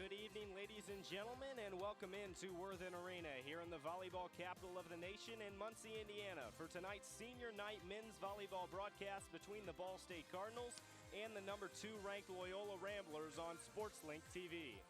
Good evening, ladies and gentlemen, and welcome into Worthen Arena here in the volleyball capital of the nation in Muncie, Indiana for tonight's senior night men's volleyball broadcast between the Ball State Cardinals and the number 2 ranked Loyola Ramblers on SportsLink TV.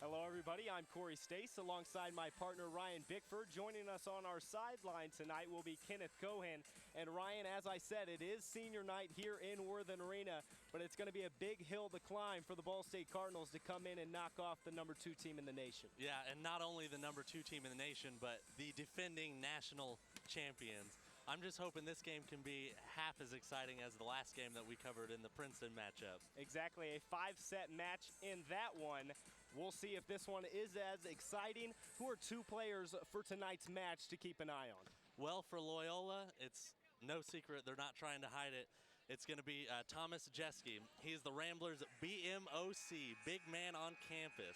Hello everybody, I'm Corey Stace alongside my partner Ryan Bickford. Joining us on our sideline tonight will be Kenneth Cohen. And Ryan, as I said, it is senior night here in Worthen Arena, but it's going to be a big hill to climb for the Ball State Cardinals to come in and knock off the number 2 team in the nation. Yeah, and not only the number 2 team in the nation, but the defending national champions. I'm just hoping this game can be half as exciting as the last game that we covered in the Princeton matchup. Exactly, a 5-set match in that one. We'll see if this one is as exciting. Who are 2 players for tonight's match to keep an eye on? Well, for Loyola, it's no secret. They're not trying to hide it. It's going to be Thomas Jeske. He's the Ramblers' BMOC, big man on campus.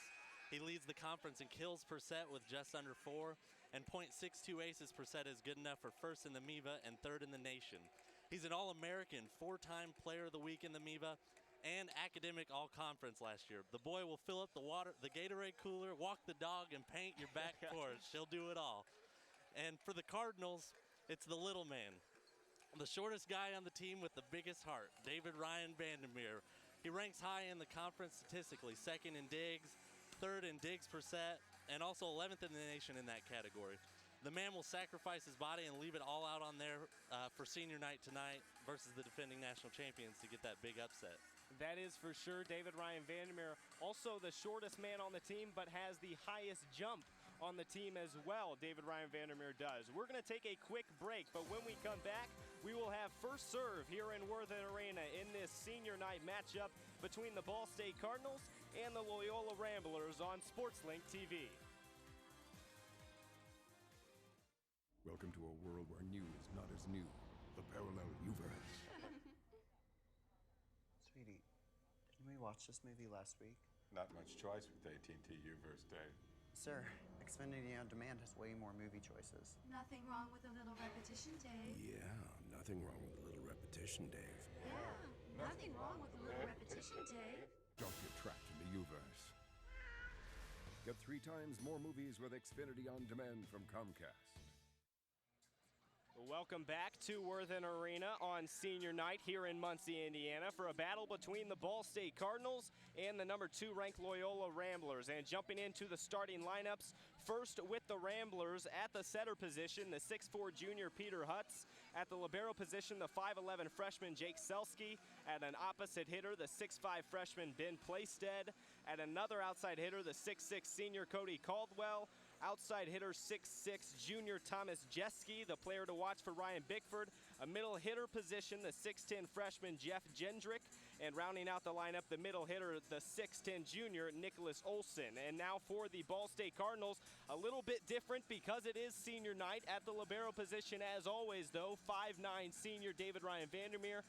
He leads the conference in kills per set with just under 4, and .62 aces per set is good enough for first in the MVB and third in the nation. He's an All-American, 4-time Player of the Week in the MVB, and academic all-conference last year. The boy will fill up the Gatorade cooler, walk the dog, and paint your back porch. He'll do it all. And for the Cardinals, it's the little man, the shortest guy on the team with the biggest heart, David Ryan Vandermeer. He ranks high in the conference statistically, 2nd in digs, 3rd in digs per set, and also 11th in the nation in that category. The man will sacrifice his body and leave it all out on there for senior night tonight versus the defending national champions to get that big upset. That is for sure. David Ryan Vandermeer, also the shortest man on the team, but has the highest jump on the team as well. David Ryan Vandermeer does. We're going to take a quick break, but when we come back, we will have first serve here in Worthen Arena in this senior night matchup between the Ball State Cardinals and the Loyola Ramblers on SportsLink TV. Welcome to a world where new is not as new. The parallel universe. Sweetie, didn't we watch this movie last week? Not much choice with AT&T U-verse, Dave. Sir, Xfinity On Demand has way more movie choices. Nothing wrong with a little repetition, Dave. Yeah, nothing wrong with a little repetition, Dave. Yeah, nothing wrong with a little repetition, Dave. Don't get trapped in the U-verse. Get 3 times more movies with Xfinity On Demand from Comcast. Welcome back to Worthen Arena on senior night here in Muncie, Indiana for a battle between the Ball State Cardinals and the number 2 ranked Loyola Ramblers. And jumping into the starting lineups, first with the Ramblers at the setter position, the 6'4 junior Peter Hutz. At the libero position, the 5'11 freshman Jake Selski. At an opposite hitter, the 6'5 freshman Ben Playstead. At another outside hitter, the 6'6 senior Cody Caldwell. Outside hitter 6'6 junior Thomas Jeske, the player to watch for Ryan Bickford. A middle hitter position, the 6'10 freshman Jeff Jendrick. And rounding out the lineup, the middle hitter, the 6'10 junior Nicholas Olson. And now for the Ball State Cardinals, a little bit different because it is senior night. At the libero position, as always, though, 5'9 senior David Ryan Vandermeer.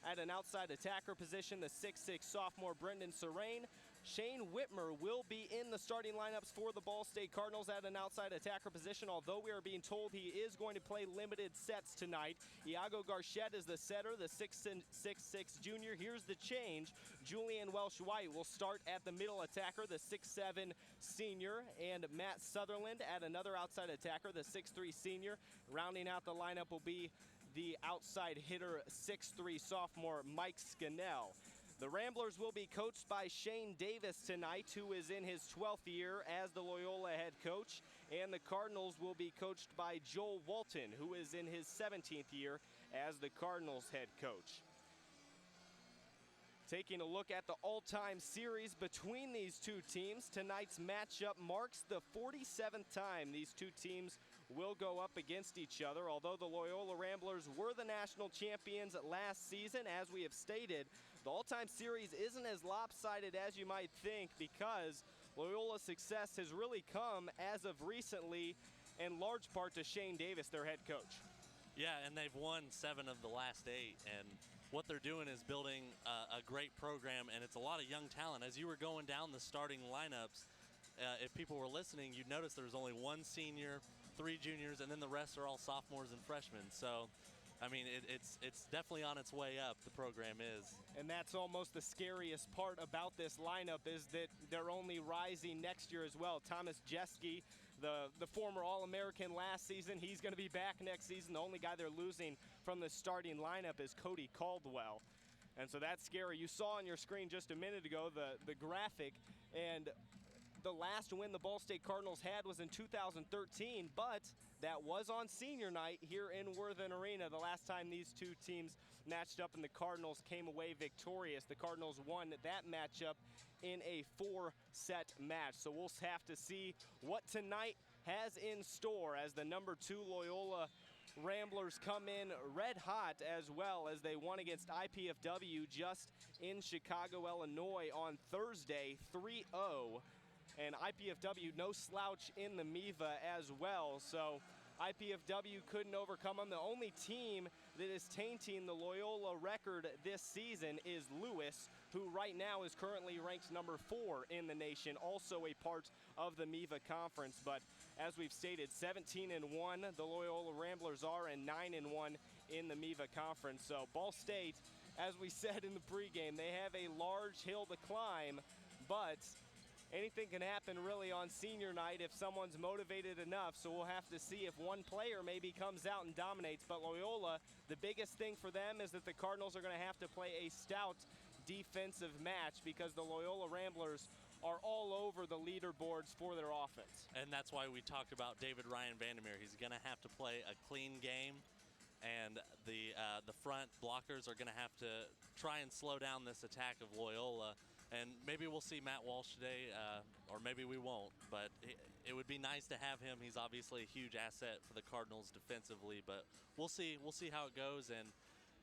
At an outside attacker position, the 6'6 sophomore Brendan Serrain. Shane Whitmer will be in the starting lineups for the Ball State Cardinals at an outside attacker position, although we are being told he is going to play limited sets tonight. Iago Garchette is the setter, the 6'6 junior. Here's the change. Julian Welsh-White will start at the middle attacker, the 6'7 senior, and Matt Sutherland at another outside attacker, the 6'3 senior. Rounding out the lineup will be the outside hitter, 6'3 sophomore Mike Scannell. The Ramblers will be coached by Shane Davis tonight, who is in his 12th year as the Loyola head coach, and the Cardinals will be coached by Joel Walton, who is in his 17th year as the Cardinals head coach. Taking a look at the all-time series between these 2 teams, tonight's matchup marks the 47th time these 2 teams will go up against each other. Although the Loyola Ramblers were the national champions last season, as we have stated, the all-time series isn't as lopsided as you might think because Loyola's success has really come as of recently, in large part to Shane Davis, their head coach. Yeah, and they've won 7 of the last 8, and what they're doing is building a great program, and it's a lot of young talent. As you were going down the starting lineups, if people were listening, you'd notice there was only 1 senior, 3 juniors, and then the rest are all sophomores and freshmen. So I mean, it's definitely on its way up, the program is. And that's almost the scariest part about this lineup is that they're only rising next year as well. Thomas Jeske, the former All-American last season, he's going to be back next season. The only guy they're losing from the starting lineup is Cody Caldwell. And so that's scary. You saw on your screen just a minute ago the graphic, and the last win the Ball State Cardinals had was in 2013, but that was on senior night here in Worthen Arena. The last time these two teams matched up and the Cardinals came away victorious. The Cardinals won that matchup in a 4-set match. So we'll have to see what tonight has in store as the number 2 Loyola Ramblers come in red hot, as well as they won against IPFW just in Chicago, Illinois on Thursday, 3-0. And IPFW, no slouch in the MIVA as well. So IPFW couldn't overcome them. The only team that is tainting the Loyola record this season is Lewis, who right now is currently ranked number 4 in the nation, also a part of the MIVA conference. But as we've stated, 17-1 the Loyola Ramblers are, and 9-1 in the MIVA conference. So Ball State, as we said in the pregame, they have a large hill to climb, but anything can happen really on senior night if someone's motivated enough. So we'll have to see if one player maybe comes out and dominates. But Loyola, the biggest thing for them is that the Cardinals are going to have to play a stout defensive match because the Loyola Ramblers are all over the leaderboards for their offense. And that's why we talked about David Ryan Vandermeer. He's going to have to play a clean game, and the front blockers are going to have to try and slow down this attack of Loyola. And maybe we'll see Matt Walsh today, or maybe we won't. But it would be nice to have him. He's obviously a huge asset for the Cardinals defensively. But we'll see. We'll see how it goes. And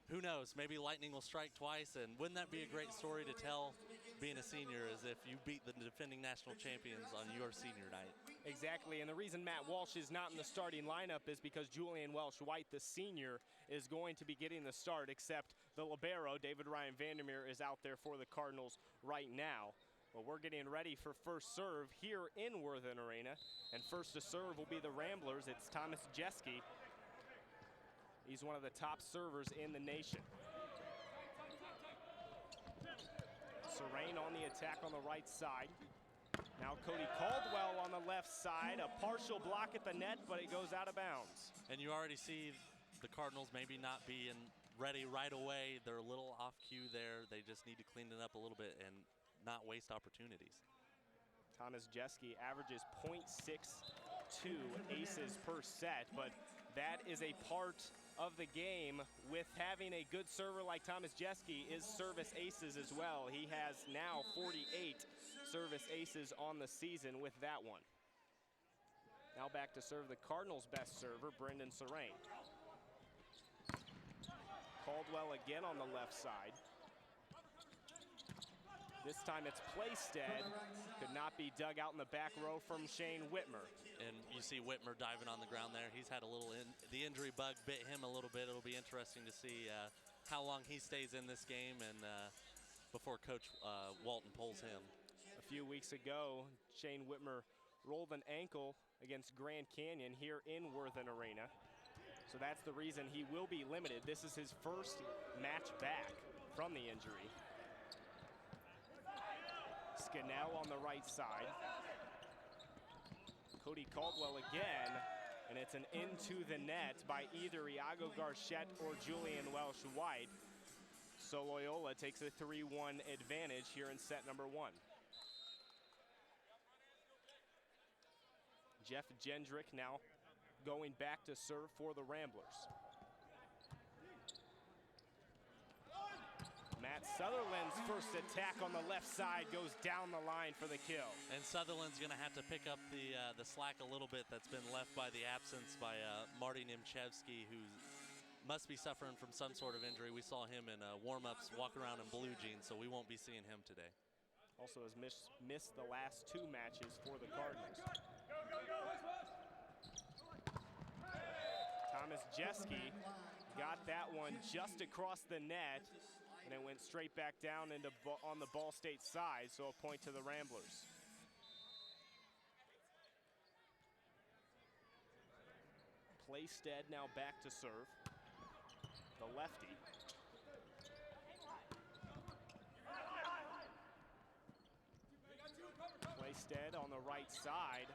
who knows? Maybe lightning will strike twice. And wouldn't that be a great story to tell, being a senior, is if you beat the defending national champions on your senior night? Exactly, and the reason Matt Walsh is not in the starting lineup is because Julian Welsh-White, the senior, is going to be getting the start, except the libero, David Ryan Vandermeer, is out there for the Cardinals right now. Well, we're getting ready for first serve here in Worthen Arena, and first to serve will be the Ramblers. It's Thomas Jeske. He's one of the top servers in the nation. Serrain on the attack on the right side. Now Cody Caldwell on the left side, a partial block at the net, but it goes out of bounds. And you already see the Cardinals maybe not being ready right away. They're a little off cue there. They just need to clean it up a little bit and not waste opportunities. Thomas Jeske averages .62 aces per set, but that is a part of the game with having a good server like Thomas Jeske is service aces as well. He has now 48 service aces on the season with that one. Now back to serve the Cardinals' best server, Brendan Serrain. Caldwell again on the left side. This time it's Playstead. Could not be dug out in the back row from Shane Whitmer. And you see Whitmer diving on the ground there. He's had a little, the injury bug bit him a little bit. It'll be interesting to see how long he stays in this game and before Coach Walton pulls him. A few weeks ago, Shane Whitmer rolled an ankle against Grand Canyon here in Worthen Arena. So that's the reason he will be limited. This is his first match back from the injury. Scannell on the right side. Cody Caldwell again, and it's an into the net by either Iago Garchette or Julian Welsh-White. So Loyola takes a 3-1 advantage here in set number 1. Jeff Jendrick now going back to serve for the Ramblers. Matt Sutherland's first attack on the left side goes down the line for the kill. And Sutherland's going to have to pick up the slack a little bit that's been left by the absence by Marty Nimchevsky, who must be suffering from some sort of injury. We saw him in warm-ups walk around in blue jeans, so we won't be seeing him today. Also has missed the last 2 matches for the Cardinals. Thomas Jeske got that one just across the net, and it went straight back down into on the Ball State side, so a point to the Ramblers. Playstead now back to serve. the lefty. Playstead on the right side.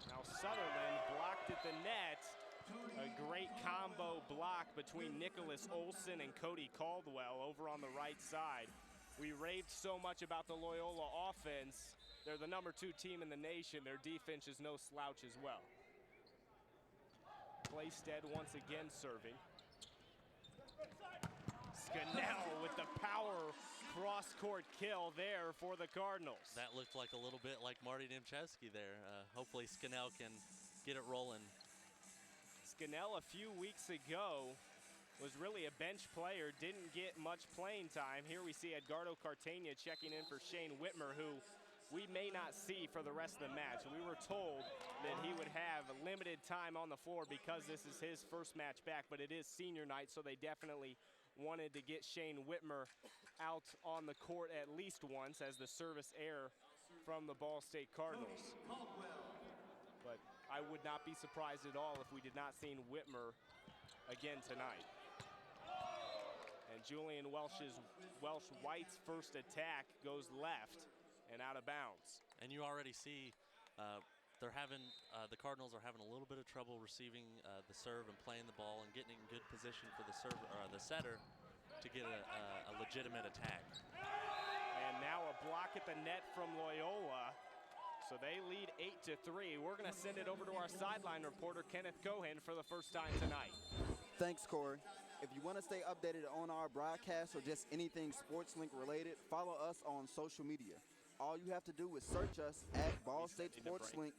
Now Sutherland blocked at the net. A great combo block between Nicholas Olson and Cody Caldwell over on the right side. We raved so much about the Loyola offense. They're the #2 team in the nation. Their defense is no slouch as well. Playstead once again serving. Scannell with the power cross-court kill there for the Cardinals. That looked like a little bit like Marty Nimchewski there. Hopefully Scannell can get it rolling. Scannell a few weeks ago was really a bench player, didn't get much playing time. Here we see Edgardo Cartagena checking in for Shane Whitmer, who we may not see for the rest of the match. We were told that he would have limited time on the floor because this is his first match back, but it is senior night, so they definitely wanted to get Shane Whitmer out on the court at least once as the service error from the Ball State Cardinals. But I would not be surprised at all if we did not see Whitmer again tonight. And Julian Welsh-White's first attack goes left and out of bounds. And you already see the Cardinals are having a little bit of trouble receiving the serve and playing the ball and getting in good position for the serve or the setter to get a legitimate attack. And now a block at the net from Loyola. So they lead 8-3. We're going to send it over to our sideline reporter, Kenneth Cohen, for the first time tonight. Thanks, Corey. If you want to stay updated on our broadcast or just anything SportsLink related, follow us on social media. All you have to do is search us at Ball State SportsLink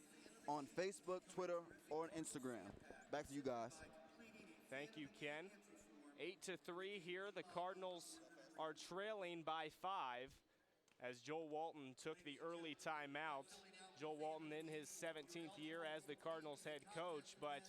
on Facebook, Twitter, or Instagram. Back to you guys. Thank you, Ken. 8-3 here. The Cardinals are trailing by 5 as Joel Walton took the early timeout. Joel Walton in his 17th year as the Cardinals head coach, but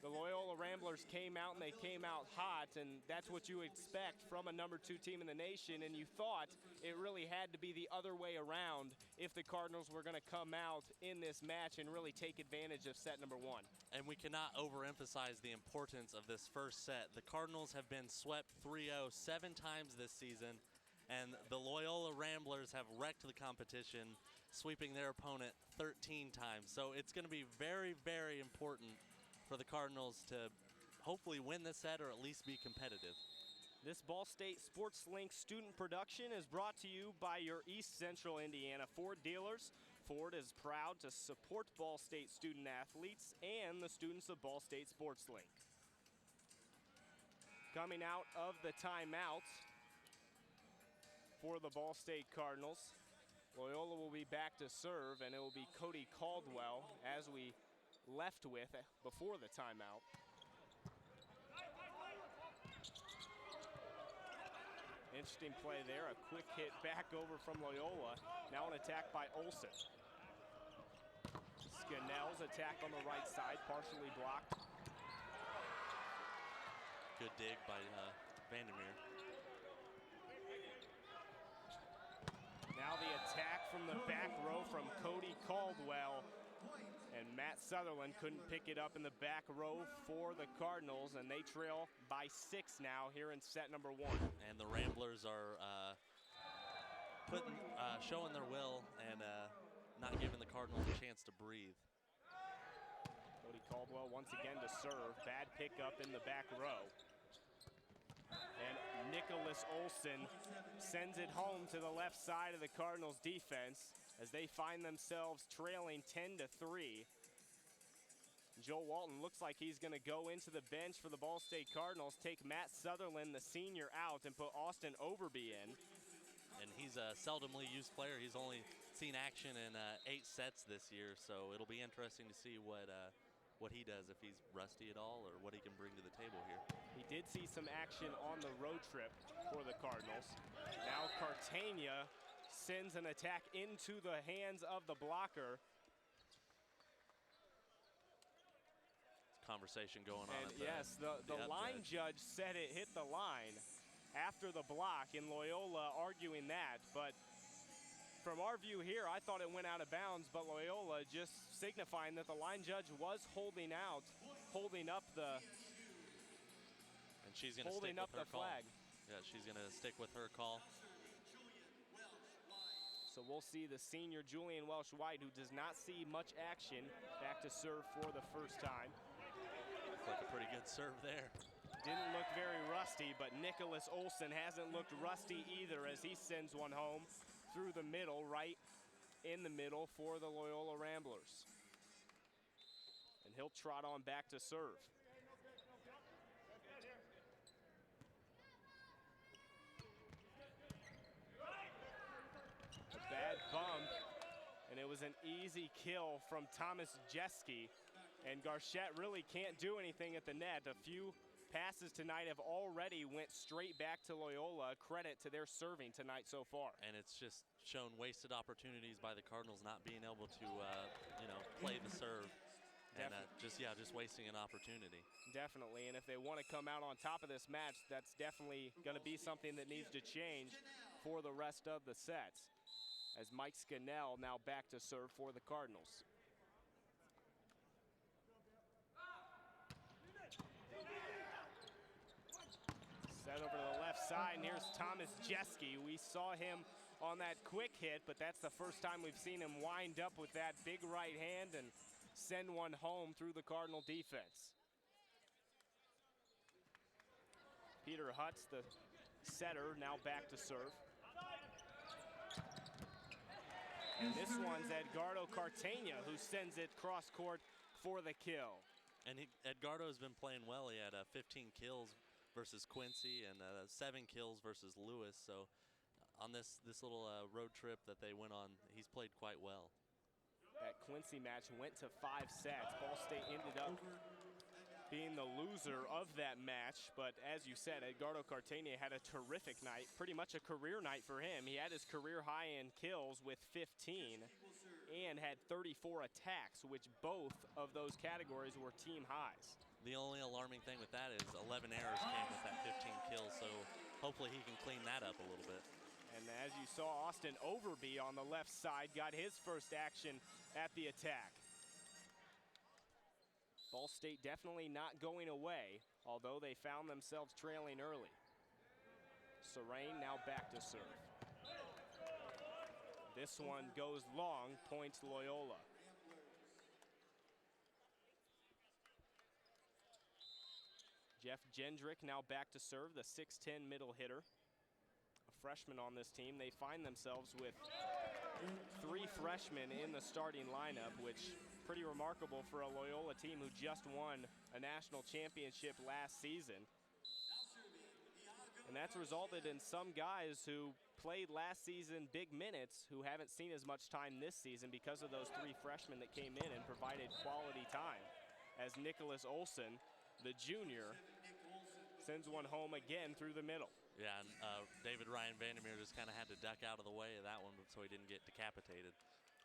the Loyola Ramblers came out and they came out hot, and that's what you expect from a #2 team in the nation, and you thought it really had to be the other way around if the Cardinals were going to come out in this match and really take advantage of set number 1. And we cannot overemphasize the importance of this first set. The Cardinals have been swept 3-0 7 times this season, and the Loyola Ramblers have wrecked the competition, sweeping their opponent 13 times. So it's going to be very, very important for the Cardinals to hopefully win this set or at least be competitive. This Ball State SportsLink student production is brought to you by your East Central Indiana Ford dealers. Ford is proud to support Ball State student athletes and the students of Ball State SportsLink. Coming out of the timeout for the Ball State Cardinals, Loyola will be back to serve, and it will be Cody Caldwell as we left with before the timeout. Interesting play there, a quick hit back over from Loyola. Now an attack by Olson. Scannell's attack on the right side, partially blocked. Good dig by Vandermeer. Now the attack from the back row from Cody Caldwell. And Matt Sutherland couldn't pick it up in the back row for the Cardinals, and they trail by 6 now here in set number 1. And the Ramblers are showing their will and not giving the Cardinals a chance to breathe. Cody Caldwell once again to serve. Bad pickup in the back row. And Nicholas Olson sends it home to the left side of the Cardinals defense as they find themselves trailing 10-3. Joel Walton looks like he's going to go into the bench for the Ball State Cardinals, take Matt Sutherland, the senior, out, and put Austin Overby in. And he's a seldomly used player. He's only seen action in 8 sets this year, so it'll be interesting to see what he does, if he's rusty at all or what he can bring to the table here. He did see some action on the road trip for the Cardinals. Now Cartagena sends an attack into the hands of the blocker. Conversation going on. And yes, the line judge said it hit the line after the block, and Loyola arguing that. But from our view here, I thought it went out of bounds, but Loyola just signifying that the line judge was holding up the she's going to stick holding up with her the call. flag. Yeah, she's going to stick with her call. So we'll see the senior Julian Welsh-White, who does not see much action, back to serve for the first time. Looks like a pretty good serve there. Didn't look very rusty, but Nicholas Olson hasn't looked rusty either as he sends one home through the middle, right in the middle for the Loyola Ramblers. And he'll trot on back to serve. A bad bump, and it was an easy kill from Thomas Jeske. And Garchette really can't do anything at the net. A few passes tonight have already went straight back to Loyola. Credit to their serving tonight so far. And it's just shown wasted opportunities by the Cardinals not being able to, play the serve. And just wasting an opportunity. Definitely, and if they want to come out on top of this match, that's definitely going to be something that needs to change for the rest of the sets. As Mike Scannell now back to serve for the Cardinals. Set over to the left side, and here's Thomas Jeske. We saw him on that quick hit, but that's the first time we've seen him wind up with that big right hand and send one home through the Cardinal defense. Peter Hutz, the setter, now back to serve. And this one's Edgardo Cartagena who sends it cross court for the kill. And Edgardo has been playing well. He had 15 kills versus Quincy and 7 kills versus Lewis. So on this little road trip that they went on, he's played quite well. That Quincy match went to 5 sets. Ball State ended up being the loser of that match, but as you said, Edgardo Cartagena had a terrific night, pretty much a career night for him. He had his career high in kills with 15 and had 34 attacks, which both of those categories were team highs. The only alarming thing with that is 11 errors came with that 15 kills, so hopefully he can clean that up a little bit. And as you saw, Austin Overby on the left side got his first action at the attack. Ball State definitely not going away, although they found themselves trailing early. Serain now back to serve. This one goes long, points Loyola. Jeff Jendrick now back to serve, the 6'10" middle hitter. A freshman on this team. They find themselves with 3 freshmen in the starting lineup, which pretty remarkable for a Loyola team who just won a national championship last season. And that's resulted in some guys who played last season big minutes who haven't seen as much time this season because of those 3 freshmen that came in and provided quality time. As Nicholas Olson, the junior, sends one home again through the middle. Yeah, and David Ryan Vandermeer just kind of had to duck out of the way of that one so he didn't get decapitated.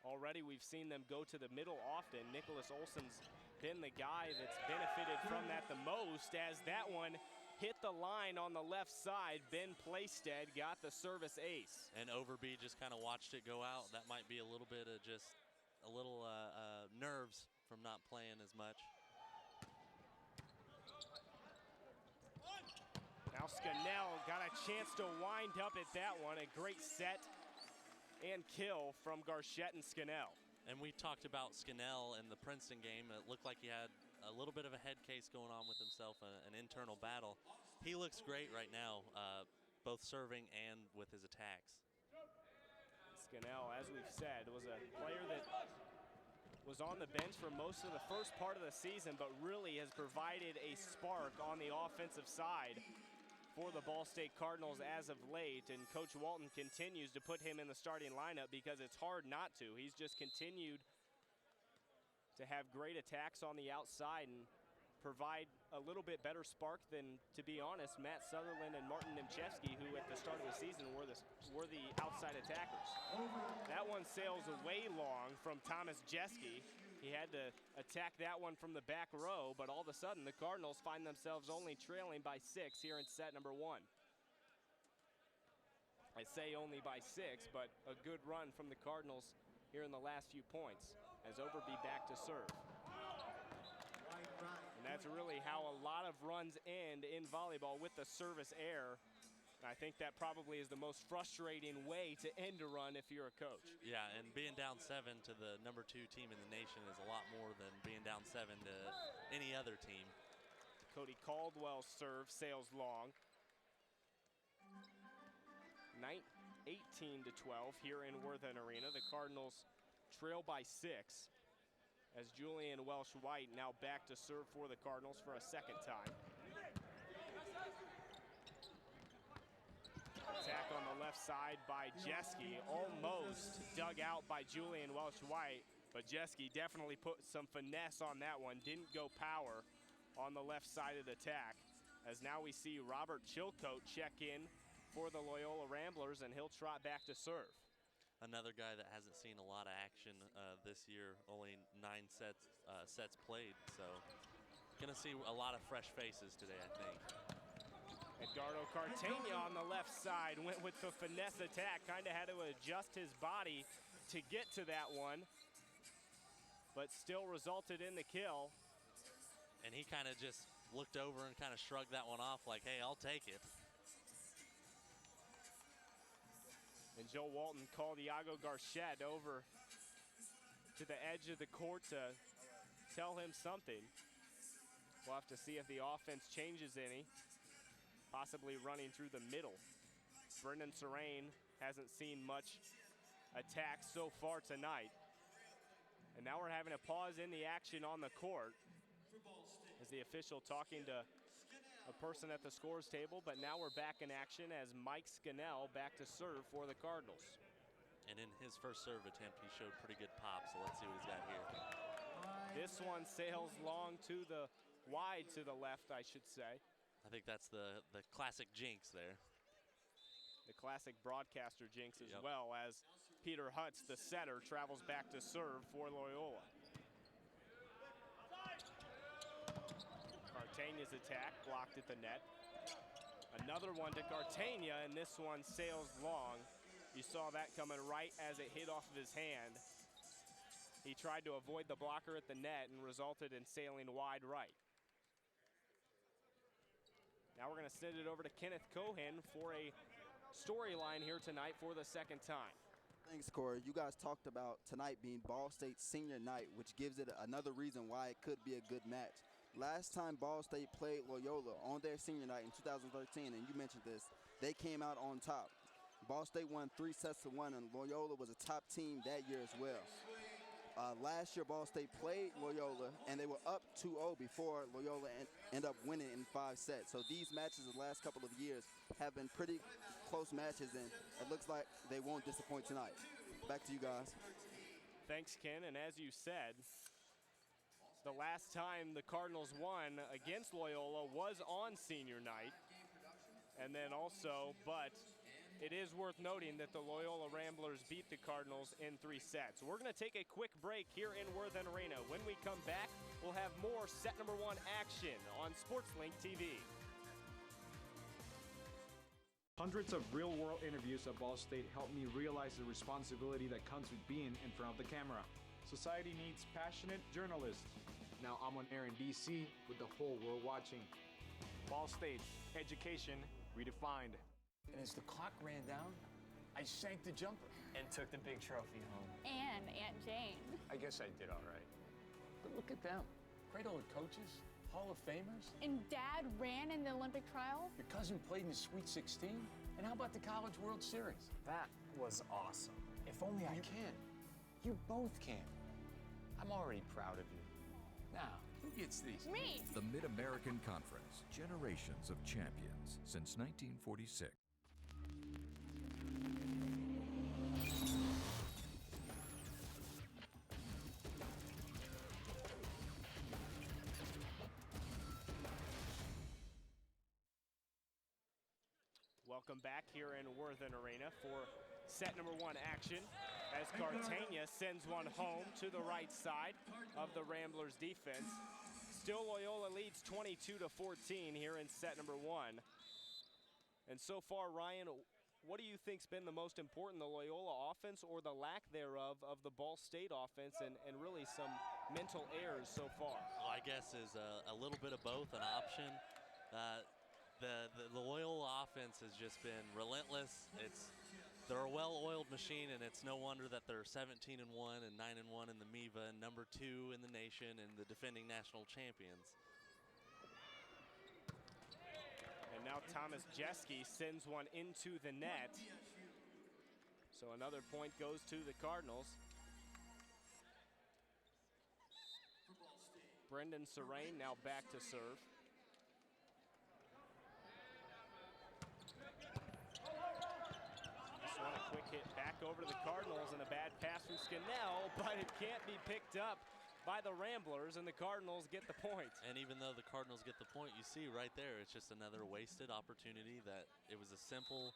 Already we've seen them go to the middle often. Nicholas Olson's been the guy that's benefited from that the most, as that one hit the line on the left side. Ben Playstead got the service ace. And Overby just kind of watched it go out. That might be a little bit of just a little nerves from not playing as much. Now Scannell got a chance to wind up at that one. A great set and kill from Garchette and Scannell. And we talked about Scannell in the Princeton game. It looked like he had a little bit of a head case going on with himself, an internal battle. He looks great right now, both serving and with his attacks. Scannell, as we've said, was a player that was on the bench for most of the first part of the season, but really has provided a spark on the offensive side for the Ball State Cardinals as of late, and Coach Walton continues to put him in the starting lineup because it's hard not to. He's just continued to have great attacks on the outside and provide a little bit better spark than, to be honest, Matt Sutherland and Martin Nemchevsky, who at the start of the season were the outside attackers. That one sails away long from Thomas Jeske. He had to attack that one from the back row, but all of a sudden the Cardinals find themselves only trailing by 6 here in set number 1. I say only by 6, but a good run from the Cardinals here in the last few points as Overby back to serve. And That's really how a lot of runs end in volleyball, with the service error. I think that probably is the most frustrating way to end a run if you're a coach. Yeah, and being down 7 to the #2 team in the nation is a lot more than being down 7 to any other team. Cody Caldwell's serve sails long. 18 to 12 here in Worthen Arena. The Cardinals trail by 6 as Julian Welsh-White now back to serve for the Cardinals for a second time. Attack on the left side by Jeske, almost dug out by Julian Welsh-White, but Jeske definitely put some finesse on that one. Didn't go power on the left side of the attack, as now we see Robert Chilcote check in for the Loyola Ramblers, and he'll trot back to serve. Another guy that hasn't seen a lot of action this year, only 9 sets played, so gonna see a lot of fresh faces today, I think. Edgardo Cartagena on the left side went with the finesse attack, kind of had to adjust his body to get to that one, but still resulted in the kill. And he kind of just looked over and kind of shrugged that one off like, hey, I'll take it. And Joe Walton called Iago Garchette over to the edge of the court to tell him something. We'll have to see if the offense changes any, possibly running through the middle. Brendan Serrain hasn't seen much attack so far tonight. And now we're having a pause in the action on the court as the official talking to a person at the scores table, but now we're back in action as Mike Scannell back to serve for the Cardinals. And in his first serve attempt, he showed pretty good pop, so let's see what he's got here. This one sails long to the wide to the left, I should say. I think that's the classic jinx there. The classic broadcaster jinx as well, as Peter Hutz, the setter, travels back to serve for Loyola. Cartagna's attack blocked at the net. Another one to Cartagena, and this one sails long. You saw that coming right as it hit off of his hand. He tried to avoid the blocker at the net and resulted in sailing wide right. Now we're going to send it over to Kenneth Cohen for a storyline here tonight for the second time. Thanks, Corey. You guys talked about tonight being Ball State's senior night, which gives it another reason why it could be a good match. Last time Ball State played Loyola on their senior night in 2013, and you mentioned this, they came out on top. Ball State won 3 sets to 1, and Loyola was a top team that year as well. Last year, Ball State played Loyola, and they were up 2-0 before Loyola ended up winning in 5 sets. So these matches the last couple of years have been pretty close matches, and it looks like they won't disappoint tonight. Back to you guys. Thanks, Ken. And as you said, the last time the Cardinals won against Loyola was on senior night. And then also, but it is worth noting that the Loyola Ramblers beat the Cardinals in 3 sets. We're going to take a quick break here in Worthen Arena. When we come back, we'll have more set number 1 action on SportsLink TV. Hundreds of real-world interviews at Ball State helped me realize the responsibility that comes with being in front of the camera. Society needs passionate journalists. Now I'm on air in DC with the whole world watching. Ball State, education redefined. And as the clock ran down, I sank the jumper. And took the big trophy home. And Aunt Jane. I guess I did all right. But look at them. Great old coaches, Hall of Famers. And Dad ran in the Olympic trial. Your cousin played in the Sweet 16. And how about the College World Series? That was awesome. If only I You can. You both can. I'm already proud of you. Now, who gets these? Me. The Mid-American Conference, generations of champions since 1946. Welcome back here in Worthen Arena for set number 1 action, as Cartagena sends one home to the right side of the Ramblers defense. Still Loyola leads 22-14 here in set number 1. And so far, Ryan, what do you think's been the most important, the Loyola offense or the lack thereof of the Ball State offense, and really some mental errors so far? Well, I guess is a little bit of both an option. The Loyola offense has just been relentless. They're a well-oiled machine, and it's no wonder that they're 17-1 and 9-1 in the MVB, and number 2 in the nation, and the defending national champions. And now Thomas Jeske sends one into the net. So another point goes to the Cardinals. Brendan Serain now back to serve. This one a quick hit back over to the Cardinals, and a bad pass from Scannell, but it can't be picked up by the Ramblers, and the Cardinals get the point. And even though the Cardinals get the point, you see right there, it's just another wasted opportunity. That it was a simple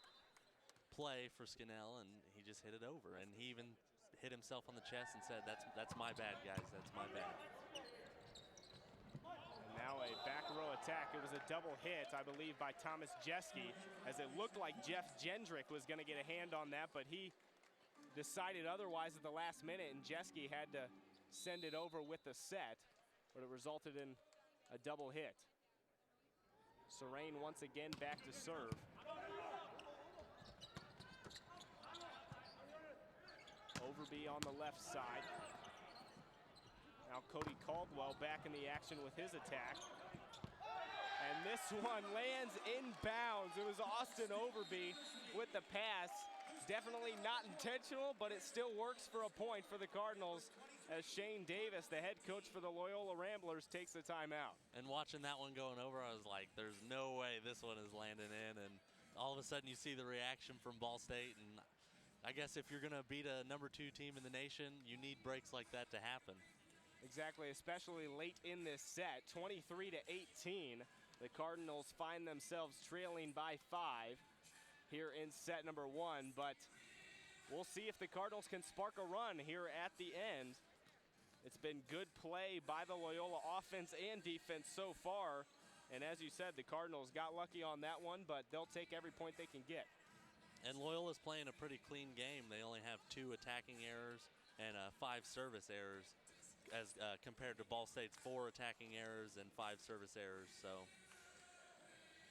play for Scannell, and he just hit it over. And he even hit himself on the chest and said, that's my bad, guys, that's my bad. And now a back row attack. It was a double hit, I believe, by Thomas Jeske, as it looked like Jeff Jendrick was going to get a hand on that, but he decided otherwise at the last minute, and Jeske had to send it over with the set, but it resulted in a double hit. Serain once again back to serve. Overby on the left side. Now Cody Caldwell back in the action with his attack. And this one lands inbounds. It was Austin Overby with the pass. Definitely not intentional, but it still works for a point for the Cardinals, as Shane Davis, the head coach for the Loyola Ramblers, takes the timeout. And watching that one going over, I was like, there's no way this one is landing in. And all of a sudden you see the reaction from Ball State. And I guess if you're going to beat a number 2 team in the nation, you need breaks like that to happen. Exactly, especially late in this set, 23-18. The Cardinals find themselves trailing by 5 here in set number 1, but we'll see if the Cardinals can spark a run here at the end. It's been good play by the Loyola offense and defense so far, and as you said, the Cardinals got lucky on that one, but they'll take every point they can get. And Loyola's playing a pretty clean game. They only have 2 attacking errors and 5 service errors, as compared to Ball State's 4 attacking errors and 5 service errors. So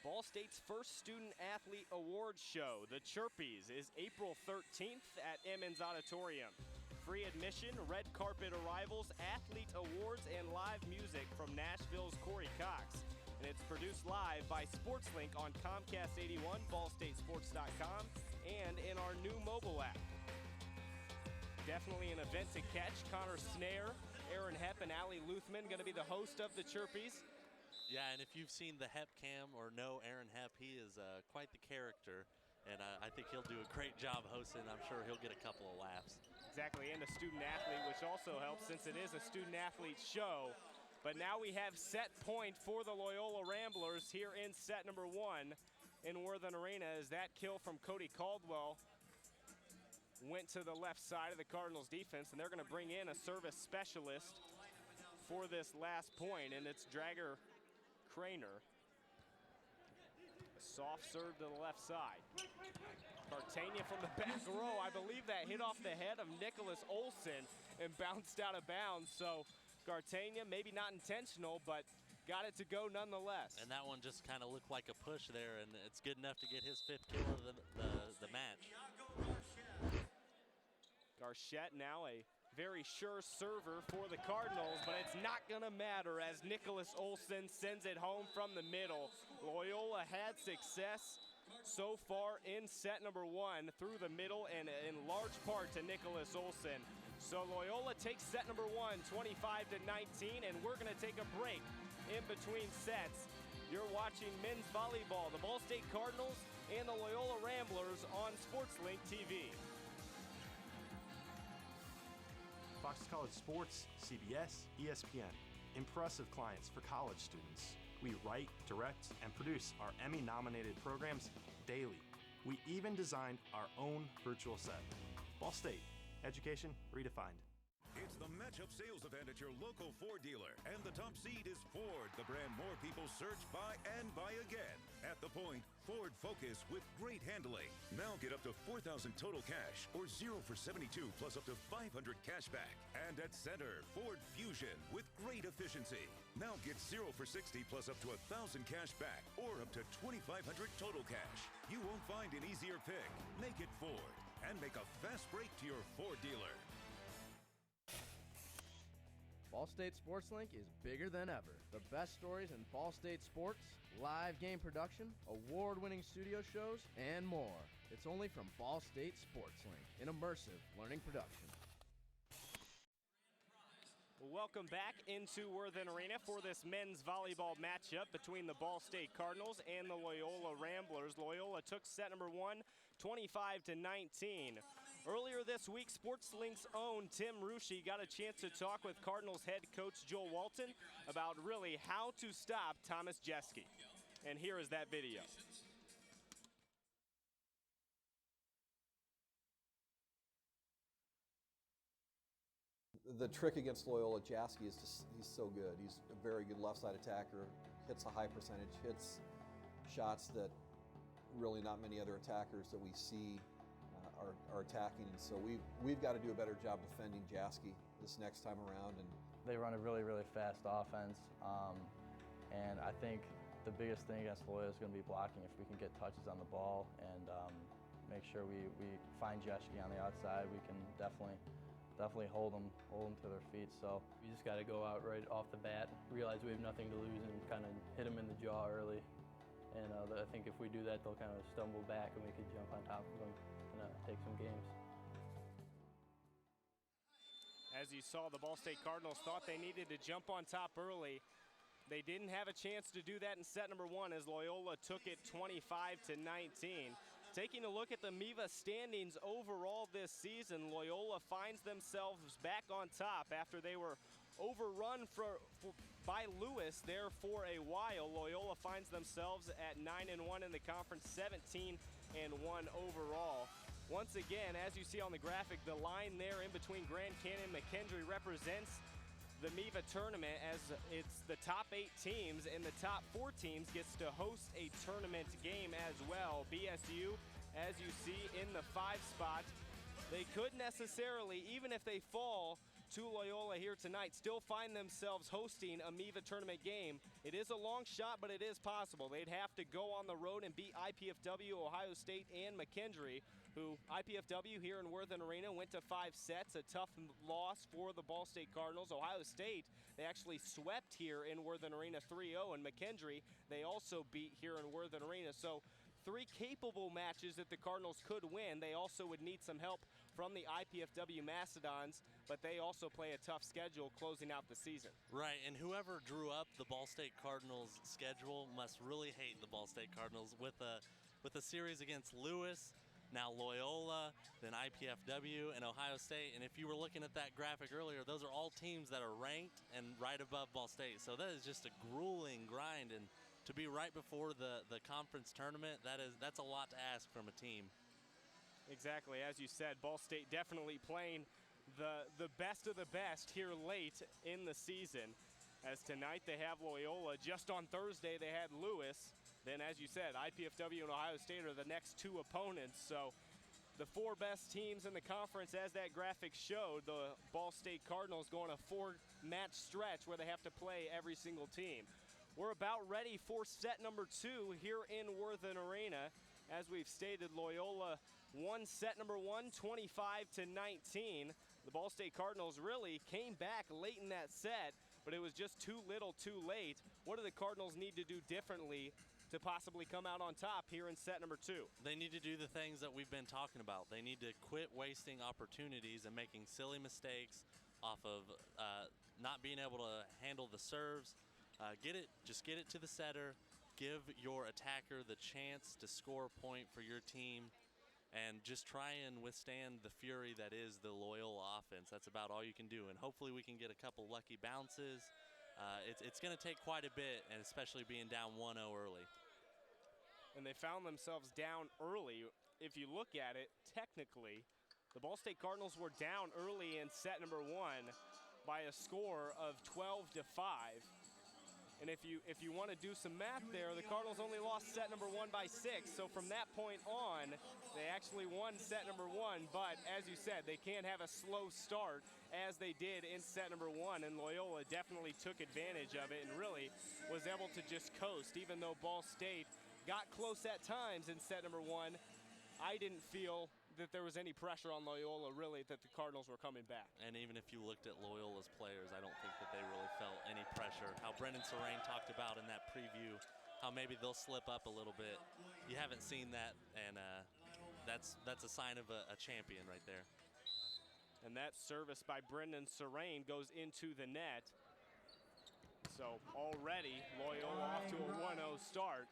Ball State's first Student Athlete Awards show, the Chirpies, is April 13th at Emmons Auditorium. Free admission, red carpet arrivals, athlete awards, and live music from Nashville's Corey Cox. And it's produced live by SportsLink on Comcast 81, ballstatesports.com, and in our new mobile app. Definitely an event to catch. Connor Snare, Aaron Hepp, and Allie Luthman going to be the host of the Chirpies. yeah, and if you've seen the Hepp Cam or know Aaron Hepp, he is quite the character, and I think he'll do a great job hosting. I'm sure he'll get a couple of laughs. Exactly, and a student athlete, which also helps since it is a student athlete show. But now we have set point for the Loyola Ramblers here in set number 1 in Worthen Arena, as that kill from Cody Caldwell went to the left side of the Cardinals defense, and they're going to bring in a service specialist for this last point, and it's Dragger Craner. A soft serve to the left side. Cartagena from the back row. I believe that hit off the head of Nicholas Olson and bounced out of bounds. So Cartagena, maybe not intentional, but got it to go nonetheless. And that one just kind of looked like a push there, and it's good enough to get his 5th kill of the match. Garchette now a very sure server for the Cardinals, but it's not gonna matter as Nicholas Olson sends it home from the middle. Loyola had success so far in set number 1 through the middle, and in large part to Nicholas Olson. So Loyola takes set number 1, 25-19, and we're gonna take a break in between sets. You're watching men's volleyball, the Ball State Cardinals and the Loyola Ramblers on SportsLink TV. Fox College Sports, CBS, ESPN. Impressive clients for college students. We write, direct, and produce our Emmy-nominated programs daily. We even designed our own virtual set. Ball State, education redefined. It's the matchup sales event at your local Ford dealer, and the top seed is Ford, the brand more people search, buy, and buy again. At the point, Ford Focus with great handling. Now get up to $4,000 total cash or 0 for 72 plus up to $500 cash back. And at Center, Ford Fusion with great efficiency. Now get 0 for 60 plus up to $1,000 cash back or up to $2,500 total cash. You won't find an easier pick. Make it Ford and make a fast break to your Ford dealer. Ball State Sports Link is bigger than ever. The best stories in Ball State sports, live game production, award-winning studio shows, and more. It's only from Ball State Sports Link, an immersive learning production. Welcome back into Worthen Arena for this men's volleyball matchup between the Ball State Cardinals and the Loyola Ramblers. Loyola took set number 1, 25-19. Earlier this week, SportsLink's own Tim Rushi got a chance to talk with Cardinals head coach Joel Walton about really how to stop Thomas Jeske. And here is that video. The trick against Loyola Jeske is just, he's so good. He's a very good left side attacker, hits a high percentage, hits shots that really not many other attackers that we see are attacking, and so we've got to do a better job defending Jeske this next time around. And they run a really fast offense, and I think the biggest thing against Loyola is going to be blocking. If we can get touches on the ball and make sure we find Jeske on the outside, we can definitely hold them to their feet. So we just got to go out right off the bat, realize we have nothing to lose, and kind of hit them in the jaw early. And I think if we do that, they'll kind of stumble back, and we could jump on top of them and take some games. As you saw, the Ball State Cardinals thought they needed to jump on top early. They didn't have a chance to do that in set number 1 as Loyola took it 25-19. Taking a look at the MVB standings overall this season, Loyola finds themselves back on top after they were overrun by Lewis there for a while. Loyola finds themselves at 9-1 in the conference, 17-1 overall. Once again, as you see on the graphic, the line there in between Grand Canyon and McKendree represents the MVB tournament, as it's the top 8 teams, and the top 4 teams gets to host a tournament game as well. BSU, as you see, in the 5 spot. They could necessarily, even if they fall to Loyola here tonight, still find themselves hosting a MVB tournament game. It is a long shot, but it is possible. They'd have to go on the road and beat IPFW, Ohio State, and McKendree, who IPFW here in Worthen Arena went to 5 sets, a tough loss for the Ball State Cardinals. Ohio State, they actually swept here in Worthen Arena 3-0, and McKendree, they also beat here in Worthen Arena. So 3 capable matches that the Cardinals could win. They also would need some help from the IPFW Mastodons, but they also play a tough schedule closing out the season. Right, and whoever drew up the Ball State Cardinals schedule must really hate the Ball State Cardinals with a series against Lewis, now Loyola, then IPFW, and Ohio State. And if you were looking at that graphic earlier, those are all teams that are ranked and right above Ball State. So that is just a grueling grind, and to be right before the conference tournament, that's a lot to ask from a team. Exactly, as you said, Ball State definitely playing the best of the best here late in the season. As tonight they have Loyola. Just on Thursday they had Lewis. Then, as you said, IPFW and Ohio State are the next 2 opponents. So the 4 best teams in the conference, as that graphic showed, the Ball State Cardinals going a 4-match stretch where they have to play every single team. We're about ready for set number 2 here in Worthen Arena. As we've stated, Loyola won set number 1, 25-19. The Ball State Cardinals really came back late in that set, but it was just too little too late. What do the Cardinals need to do differently to possibly come out on top here in set number 2? They need to do the things that we've been talking about. They need to quit wasting opportunities and making silly mistakes off of not being able to handle the serves. Just get it to the setter. Give your attacker the chance to score a point for your team, and just try and withstand the fury that is the Loyola offense. That's about all you can do, and hopefully we can get a couple lucky bounces. It's going to take quite a bit, and especially being down 1-0 early. And they found themselves down early. If you look at it, technically, the Ball State Cardinals were down early in set number 1 by a score of 12-5. And if you want to do some math there, the Cardinals only lost set number 1 by 6. So from that point on, they actually won set number 1. But as you said, they can't have a slow start as they did in set number 1. And Loyola definitely took advantage of it and really was able to just coast. Even though Ball State got close at times in set number 1, I didn't feel that there was any pressure on Loyola, really, that the Cardinals were coming back. And even if you looked at Loyola's players, I don't think that they really felt any pressure. How Brendan Serrain talked about in that preview, how maybe they'll slip up a little bit. You haven't seen that, and that's a sign of a champion right there. And that service by Brendan Serrain goes into the net. So already Loyola off to a 1-0 start.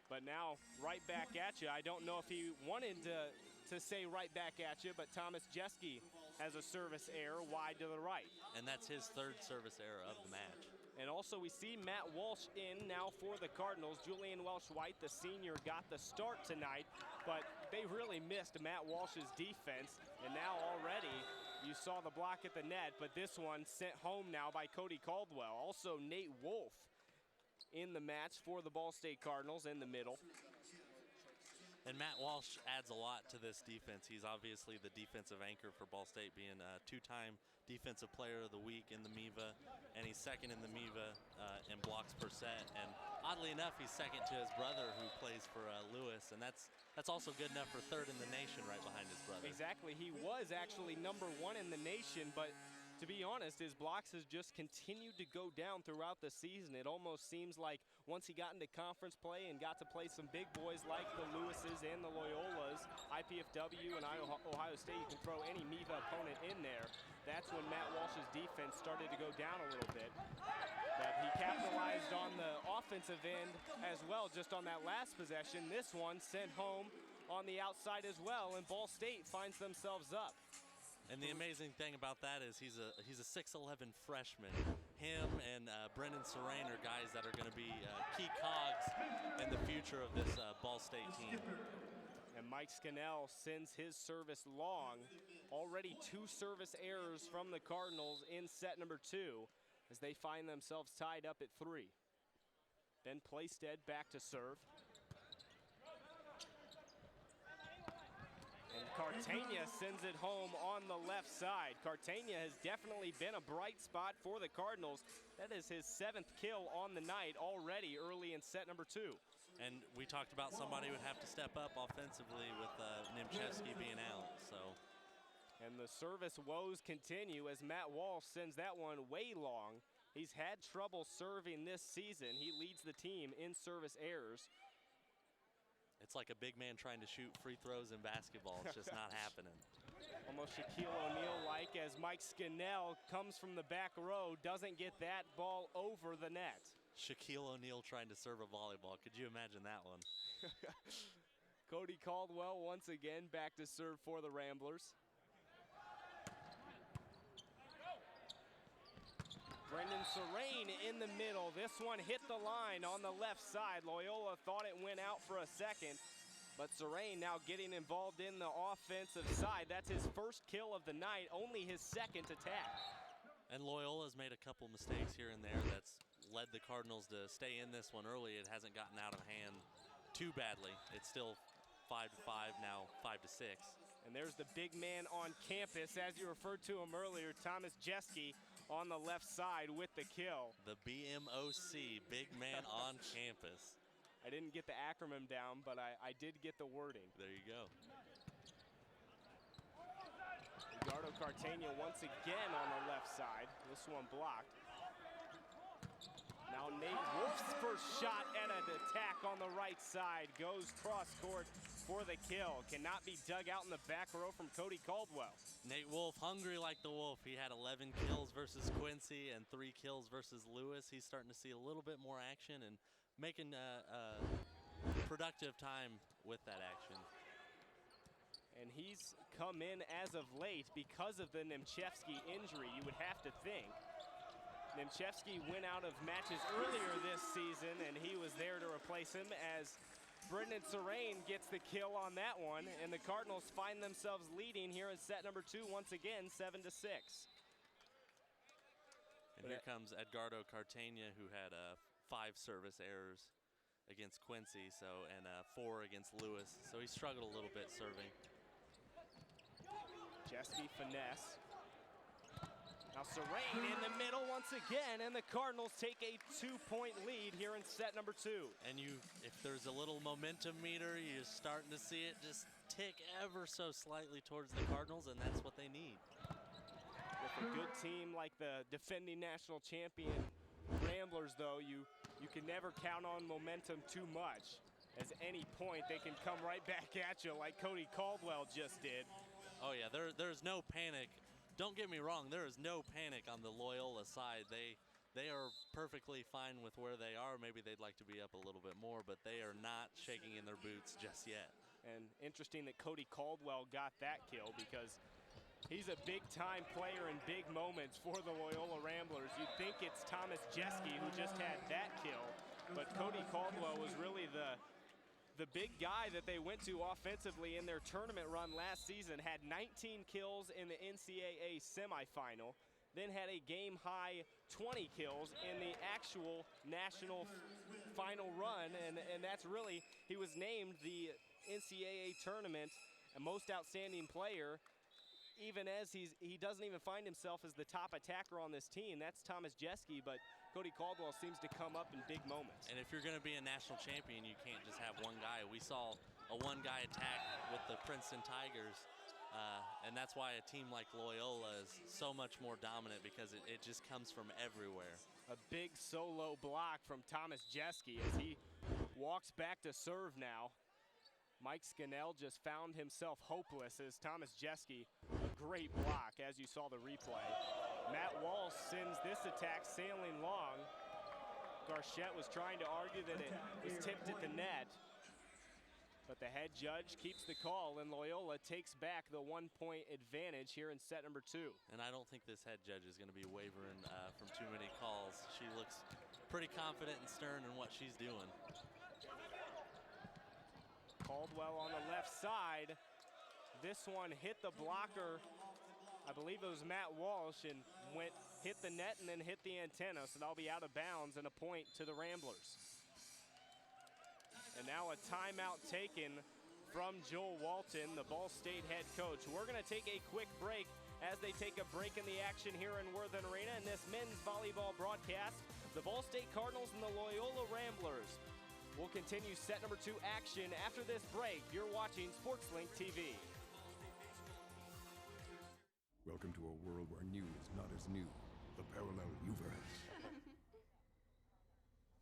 But now right back at you. I don't know if he wanted to say right back at you, but Thomas Jeske has a service error wide to the right. And that's his 3rd service error of the match. And also we see Matt Walsh in now for the Cardinals. Julian Welsh-White, the senior, got the start tonight, but they really missed Matt Walsh's defense. And now already you saw the block at the net, but this one sent home now by Cody Caldwell. Also Nate Wolf in the match for the Ball State Cardinals in the middle. And Matt Walsh adds a lot to this defense. He's obviously the defensive anchor for Ball State, being a 2-time Defensive Player of the Week in the MVB, and he's 2nd in the MVB in blocks per set. And oddly enough, he's 2nd to his brother, who plays for Lewis, and that's also good enough for 3rd in the nation, right behind his brother. Exactly. He was actually number 1 in the nation, but to be honest, his blocks has just continued to go down throughout the season. It almost seems like once he got into conference play and got to play some big boys like the Lewises and the Loyolas, IPFW and Ohio State, you can throw any MVB opponent in there. That's when Matt Walsh's defense started to go down a little bit. But he capitalized on the offensive end as well, just on that last possession. This one sent home on the outside as well, and Ball State finds themselves up. And the amazing thing about that is he's a 6'11" freshman. Him and Brendan Serrain are guys that are going to be key cogs in the future of this Ball State team. And Mike Scannell sends his service long. Already 2 service errors from the Cardinals in set number 2 as they find themselves tied up at 3. Ben Playstead back to serve. And Cartagena sends it home on the left side. Cartagena has definitely been a bright spot for the Cardinals. That is his 7th kill on the night already early in set number 2. And we talked about somebody would have to step up offensively with Nimchevsky being out. And the service woes continue as Matt Walsh sends that one way long. He's had trouble serving this season. He leads the team in service errors. It's like a big man trying to shoot free throws in basketball. It's just not happening. Almost Shaquille O'Neal-like as Mike Scannell comes from the back row, doesn't get that ball over the net. Shaquille O'Neal trying to serve a volleyball. Could you imagine that one? Cody Caldwell once again back to serve for the Ramblers. Brendan Serrain in the middle. This one hit the line on the left side. Loyola thought it went out for a second, but Serrain now getting involved in the offensive side. That's his 1st kill of the night, only his 2nd attack. And Loyola's made a couple mistakes here and there that's led the Cardinals to stay in this one early. It hasn't gotten out of hand too badly. It's still 5-5 now, 5-6. And there's the big man on campus, as you referred to him earlier, Thomas Jeske on the left side with the kill. The BMOC, big man on campus. I didn't get the acronym down, but I did get the wording. There you go. Edgardo Cartagena once again on the left side. This one blocked. Now Nate Wolf's first shot at an attack on the right side goes cross court for the kill. Cannot be dug out in the back row from Cody Caldwell. Nate Wolf, hungry like the Wolf. He had 11 kills versus Quincy and 3 kills versus Lewis. He's starting to see a little bit more action and making productive time with that action. And he's come in as of late because of the Nimchevsky injury, you would have to think. Nimchevsky went out of matches earlier this season, and he was there to replace him as Brendan Serrain gets the kill on that one, and the Cardinals find themselves leading here in set number 2 once again, 7-6. And here comes Edgardo Cartagena, who had 5 service errors against Quincy, and 4 against Lewis. So he struggled a little bit serving. Jeske finesse. Now Serene in the middle once again, and the Cardinals take a 2-point lead here in set number 2. And if there's a little momentum meter, you're starting to see it just tick ever so slightly towards the Cardinals, and that's what they need. With a good team like the defending national champion Ramblers, though, you can never count on momentum too much. As any point, they can come right back at you like Cody Caldwell just did. Oh yeah, there's no panic. Don't get me wrong, there is no panic on the Loyola side. They are perfectly fine with where they are. Maybe they'd like to be up a little bit more, but they are not shaking in their boots just yet. And interesting that Cody Caldwell got that kill, because he's a big-time player in big moments for the Loyola Ramblers. You'd think it's Thomas Jeske who just had that kill, but Cody Caldwell was really the big guy that they went to offensively in their tournament run last season. Had 19 kills in the NCAA semifinal, then had a game-high 20 kills in the actual national final run, and that's really, he was named the NCAA tournament most outstanding player, even as he doesn't even find himself as the top attacker on this team. That's Thomas Jeske, but Cody Caldwell seems to come up in big moments. And if you're going to be a national champion, you can't just have one guy. We saw a one-guy attack with the Princeton Tigers, and that's why a team like Loyola is so much more dominant, because it just comes from everywhere. A big solo block from Thomas Jeske as he walks back to serve now. Mike Scannell just found himself hopeless as Thomas Jeske, a great block as you saw the replay. Matt Walsh sends this attack sailing long. Garchette was trying to argue that it was tipped at the net, but the head judge keeps the call, and Loyola takes back the 1-point advantage here in set number 2. And I don't think this head judge is going to be wavering from too many calls. She looks pretty confident and stern in what she's doing. Caldwell on the left side. This one hit the blocker. I believe it was Matt Walsh, and hit the net and then hit the antenna, so that'll be out of bounds and a point to the Ramblers. And now a timeout taken from Joel Walton, the Ball State head coach. We're going to take a quick break as they take a break in the action here in Worthen Arena in this men's volleyball broadcast. The Ball State Cardinals and the Loyola Ramblers will continue set number 2 action after this break. You're watching SportsLink TV. Welcome to a world where new is not as new. The parallel universe.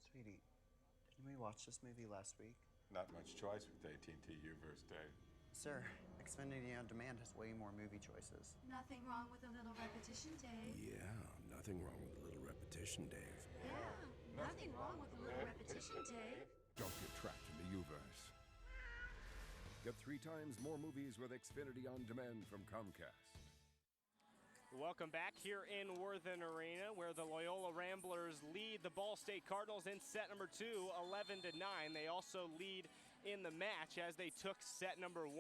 Sweetie, didn't we watch this movie last week? Not much choice with AT&T Uverse, Dave. Sir, Xfinity On Demand has way more movie choices. Nothing wrong with a little repetition, Dave. Yeah, nothing wrong with a little repetition, Dave. Yeah, nothing wrong with a little repetition, Dave. Don't get trapped in the Uverse. Get 3 times more movies with Xfinity On Demand from Comcast. Welcome back here in Worthen Arena, where the Loyola Ramblers lead the Ball State Cardinals in set number 2, 11-9. They also lead in the match as they took set number 1.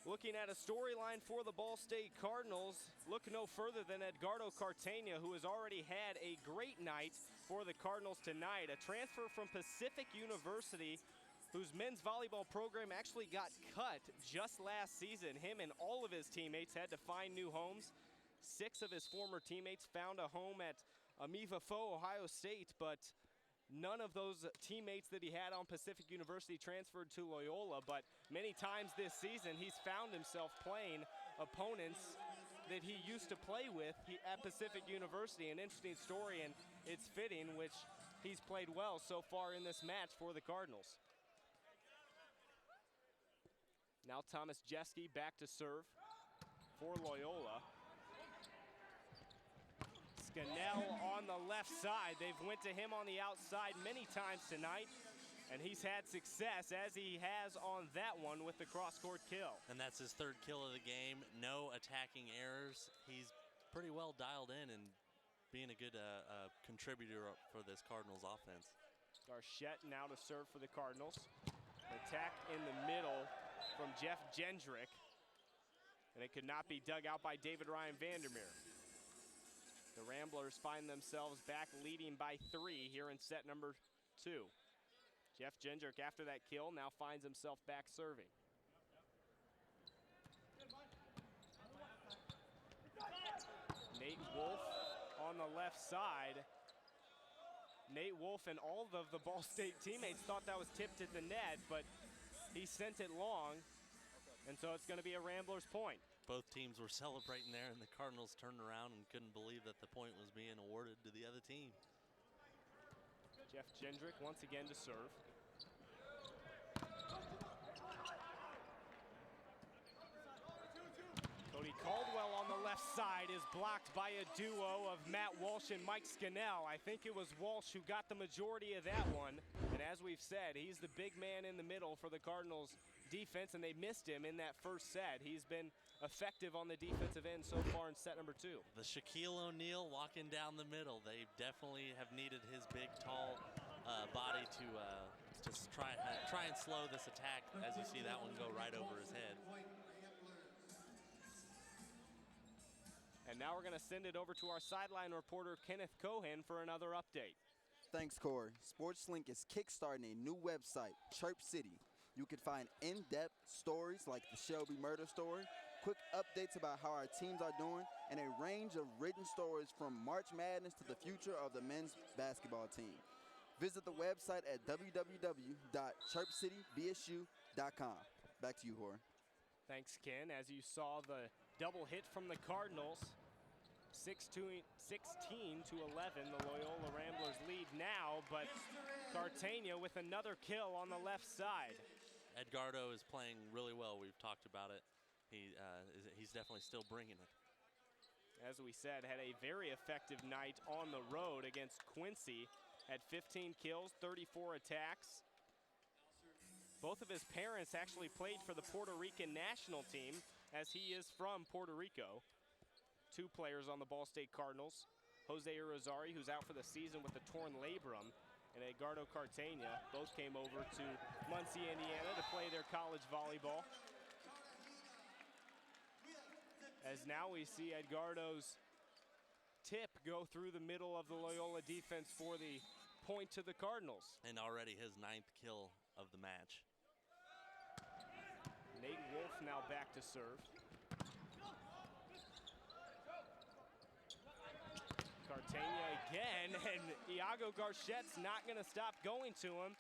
Looking at a storyline for the Ball State Cardinals, look no further than Edgardo Cartagena, who has already had a great night for the Cardinals tonight. A transfer from Pacific University, whose men's volleyball program actually got cut just last season. Him and all of his teammates had to find new homes. 6 of his former teammates found a home at Amiva Fo, Ohio State, but none of those teammates that he had on Pacific University transferred to Loyola. But many times this season, he's found himself playing opponents that he used to play with at Pacific University. An interesting story, and it's fitting, which he's played well so far in this match for the Cardinals. Now Thomas Jeske back to serve for Loyola. Scannell on the left side. They've went to him on the outside many times tonight, and he's had success, as he has on that one with the cross-court kill. And that's his 3rd kill of the game. No attacking errors. He's pretty well dialed in and being a good contributor for this Cardinals offense. Garchette now to serve for the Cardinals. Attack in the middle from Jeff Gendrick, and it could not be dug out by David Ryan Vandermeer. The Ramblers find themselves back leading by 3 here in set number 2. Jeff Jendrick, after that kill, now finds himself back serving. Nate Wolf on the left side. Nate Wolf and all of the Ball State teammates thought that was tipped at the net, but he sent it long, and so it's going to be a Ramblers point. Both teams were celebrating there, and the Cardinals turned around and couldn't believe that the point was being awarded to the other team. Jeff Jendrick once again to serve. Cody Caldwell on the left side is blocked by a duo of Matt Walsh and Mike Scannell. I think it was Walsh who got the majority of that one. And as we've said, he's the big man in the middle for the Cardinals defense, and they missed him in that first set. He's been effective on the defensive end so far in set number 2. The Shaquille O'Neal walking down the middle. They definitely have needed his big, tall body to try and slow this attack, as you see that one go right over his head. And now we're going to send it over to our sideline reporter, Kenneth Cohen, for another update. Thanks, Corey. SportsLink is kickstarting a new website, Chirp City. You can find in-depth stories like the Shelby murder story, quick updates about how our teams are doing, and a range of written stories from March Madness to the future of the men's basketball team. Visit the website at www.chirpcitybsu.com. Back to you, Jorge. Thanks, Ken. As you saw, the double hit from the Cardinals, 16 to 11. The Loyola Ramblers lead now, but Cartagena with another kill on the left side. Edgardo is playing really well. We've talked about it. He's definitely still bringing it. As we said, had a very effective night on the road against Quincy. Had 15 kills, 34 attacks. Both of his parents actually played for the Puerto Rican national team, as he is from Puerto Rico. 2 players on the Ball State Cardinals. Jose Irizarry, who's out for the season with a torn labrum, and Edgardo Cartagena. Both came over to Muncie, Indiana to play their college volleyball. As now we see Edgardo's tip go through the middle of the Loyola defense for the point to the Cardinals. And already his 9th kill of the match. Nate Wolf now back to serve. Cartagena again, and Iago Garchette's not going to stop going to him.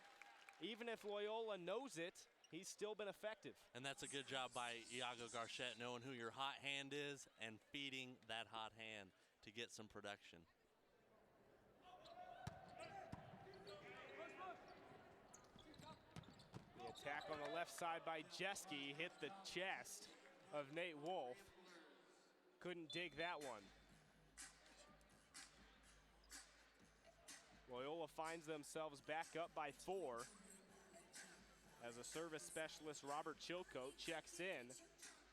Even if Loyola knows it, he's still been effective. And that's a good job by Iago Garchette, knowing who your hot hand is and feeding that hot hand to get some production. The attack on the left side by Jeske hit the chest of Nate Wolf. Couldn't dig that one. Loyola finds themselves back up by 4 as a service specialist, Robert Chilcote, checks in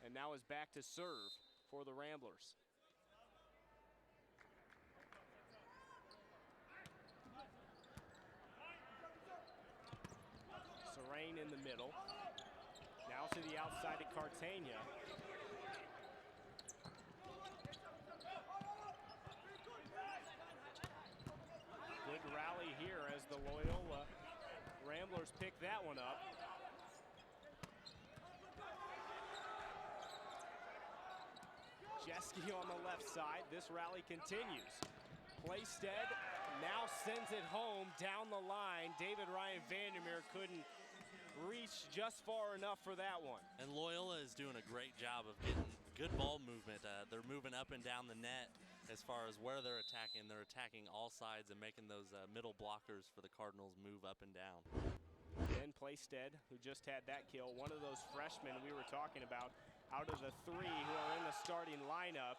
and now is back to serve for the Ramblers. Serene in the middle. Now to the outside to Cartagena. Good rally here as the Loyola Ramblers pick that one up. Jeske on the left side. This rally continues. Playstead now sends it home down the line. David Ryan Vandermeer couldn't reach just far enough for that one. And Loyola is doing a great job of getting good ball movement. They're moving up and down the net as far as where they're attacking. They're attacking all sides and making those middle blockers for the Cardinals move up and down. Ben Playstead, who just had that kill, one of those freshmen we were talking about, out of the 3 who are in the starting lineup.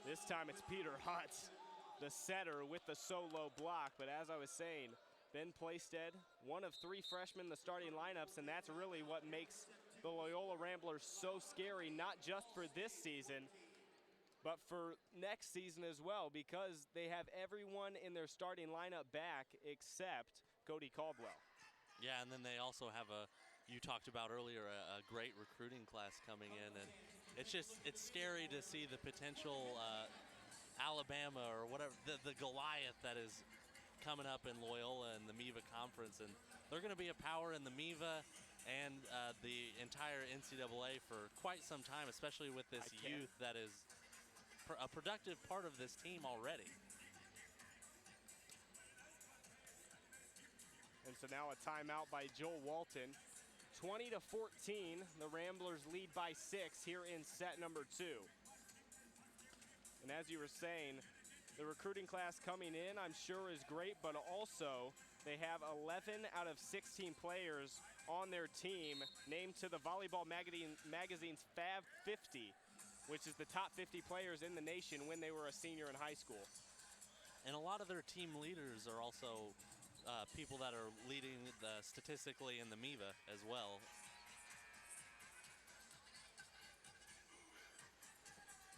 This time it's Peter Hutz, the setter, with the solo block. But as I was saying, Ben Playstead, one of 3 freshmen in the starting lineups, and that's really what makes the Loyola Ramblers so scary, not just for this season, but for next season as well, because they have everyone in their starting lineup back except Cody Caldwell. Yeah, and then they also have you talked about earlier, a great recruiting class coming in, and it's scary to see the potential Alabama or whatever, the Goliath that is coming up in Loyola and the MVB Conference. And they're going to be a power in the MVB and the entire NCAA for quite some time, especially with this youth that is a productive part of this team already. And so now a timeout by Joel Walton. 20-14, the Ramblers lead by 6 here in set number 2. And as you were saying, the recruiting class coming in, I'm sure, is great, but also they have 11 out of 16 players on their team named to the Volleyball Magazine's Fab 50, which is the top 50 players in the nation when they were a senior in high school. And a lot of their team leaders are also people that are leading statistically in the MVB as well.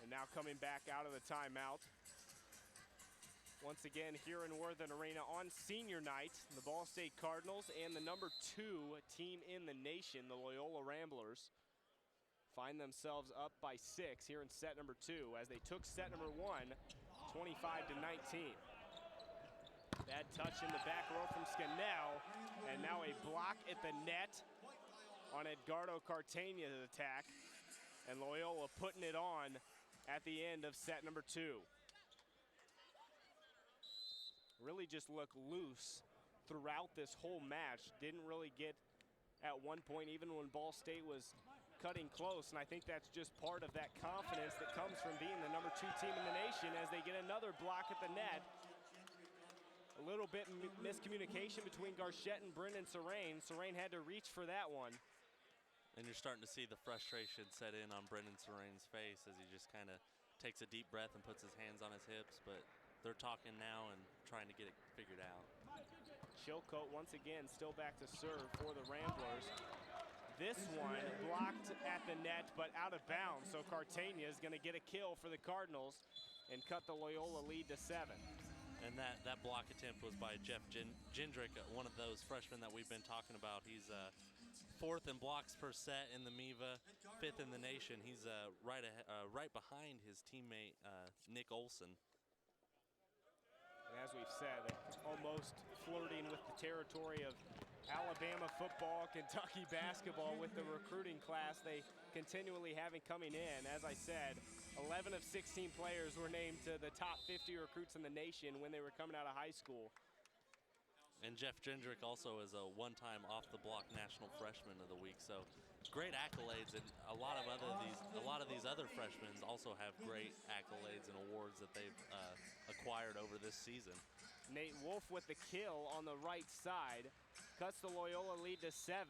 And now coming back out of the timeout. Once again here in Worthen Arena on senior night, the Ball State Cardinals and the number 2 team in the nation, the Loyola Ramblers, find themselves up by 6 here in set number 2 as they took set number 1, 25-19. Bad touch in the back row from Scannell, and now a block at the net on Edgardo Cartena's attack, and Loyola putting it on at the end of set number 2. Really just looked loose throughout this whole match. Didn't really get at one point, even when Ball State was cutting close, and I think that's just part of that confidence that comes from being the number 2 team in the nation as they get another block at the net. A little bit miscommunication between Garchette and Brendan Serrain. Serrain had to reach for that one. And you're starting to see the frustration set in on Brendan Serrain's face as he just kind of takes a deep breath and puts his hands on his hips, but they're talking now and trying to get it figured out. Chilcote once again still back to serve for the Ramblers. This one blocked at the net but out of bounds, so Cartagena is going to get a kill for the Cardinals and cut the Loyola lead to 7. And that block attempt was by Jeff Jindrick, one of those freshmen that we've been talking about. He's 4th in blocks per set in the MVB, 5th in the nation. He's right behind his teammate Nick Olson. And as we've said, almost flirting with the territory of Alabama football, Kentucky basketball with the recruiting class they continually having coming in. As I said, 11 of 16 players were named to the top 50 recruits in the nation when they were coming out of high school. And Jeff Jindrick also is a one-time off-the-block National Freshman of the Week, so great accolades. And a lot of these other freshmen also have great accolades and awards that they've acquired over this season. Nate Wolf with the kill on the right side cuts the Loyola lead to 7.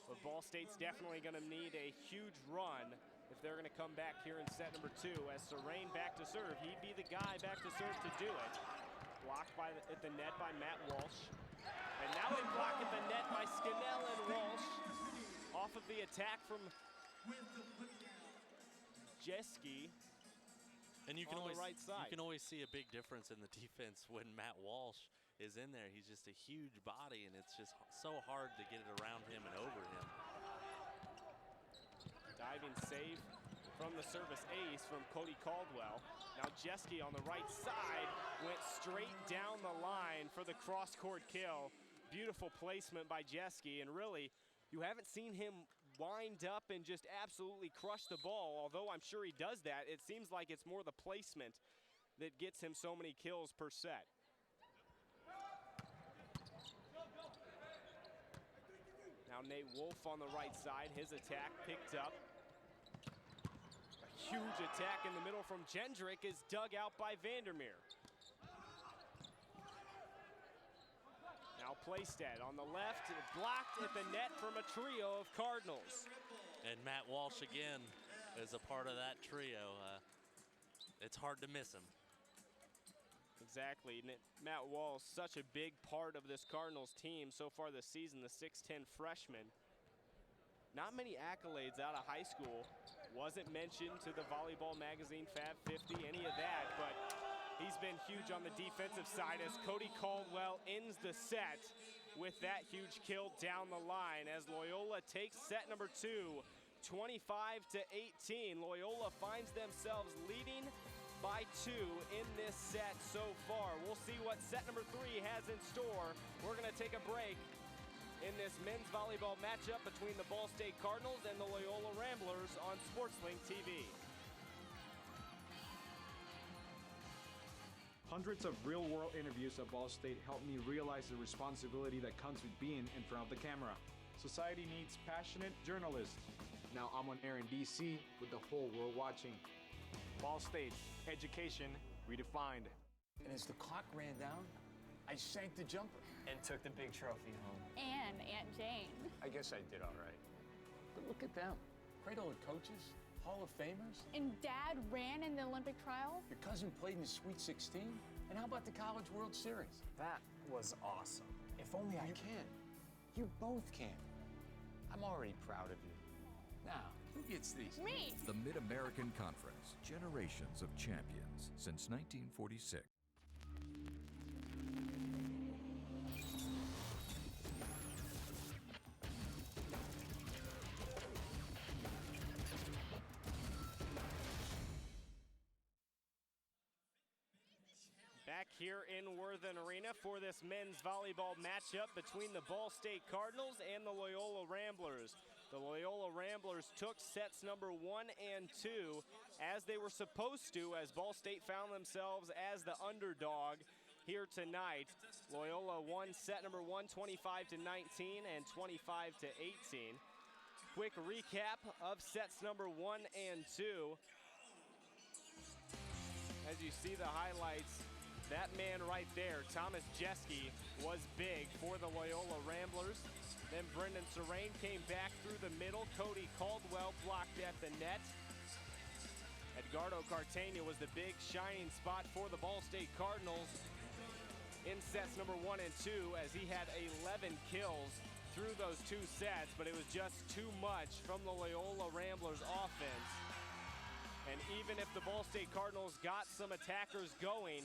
But Ball State's definitely going to need a huge run if they're going to come back here in set number 2. As Serrain back to serve, he'd be the guy back to serve to do it. Blocked at the net by Matt Walsh. And now a block at the net by Scannell and Walsh. Off of the attack from Jeske. And you can on always the right side. You can always see a big difference in the defense when Matt Walsh is in there. He's just a huge body, and it's just so hard to get it around him and over him. Diving save from the service ace from Cody Caldwell. Now Jeske on the right side went straight down the line for the cross-court kill. Beautiful placement by Jeske, and really, you haven't seen him wind up and just absolutely crush the ball. Although I'm sure he does that, it seems like it's more the placement that gets him so many kills per set. Now Nate Wolf on the right side, his attack picked up. A huge attack in the middle from Jindrick is dug out by Vandermeer. Now Playstead on the left, blocked at the net from a trio of Cardinals. And Matt Walsh again is a part of that trio. It's hard to miss him. Exactly. Matt Walsh, such a big part of this Cardinals team so far this season, the 6'10 freshman. Not many accolades out of high school. Wasn't mentioned to the Volleyball Magazine Fab 50, any of that, but he's been huge on the defensive side as Cody Caldwell ends the set with that huge kill down the line as Loyola takes set number 2, 25-18. Loyola finds themselves leading by 2 in this set so far. We'll see what set number 3 has in store. We're going to take a break in this men's volleyball matchup between the Ball State Cardinals and the Loyola Ramblers on SportsLink TV. Hundreds of real-world interviews at Ball State helped me realize the responsibility that comes with being in front of the camera. Society needs passionate journalists. Now I'm on air in DC with the whole world watching. Ball State, education redefined. And as the clock ran down, I sank the jumper. And took the big trophy home. And Aunt Jane. I guess I did all right. But look at them. Great old coaches, Hall of Famers. And Dad ran in the Olympic trial. Your cousin played in the Sweet 16. And how about the College World Series? That was awesome. If only I can. You both can. I'm already proud of you. Now, who gets these? Me! The Mid-American Conference, generations of champions since 1946. Back here in Worthen Arena for this men's volleyball matchup between the Ball State Cardinals and the Loyola Ramblers. The Loyola Ramblers took sets number 1 and 2 as they were supposed to, as Ball State found themselves as the underdog here tonight. Loyola won set number 1, 25-19 and 25-18. Quick recap of sets number 1 and 2. As you see the highlights, that man right there, Thomas Jeske, was big for the Loyola Ramblers. Then Brendan Serrain came back through the middle. Cody Caldwell blocked at the net. Edgardo Cartagena was the big shining spot for the Ball State Cardinals in sets number 1 and 2, as he had 11 kills through those 2 sets, but it was just too much from the Loyola Ramblers offense. And even if the Ball State Cardinals got some attackers going,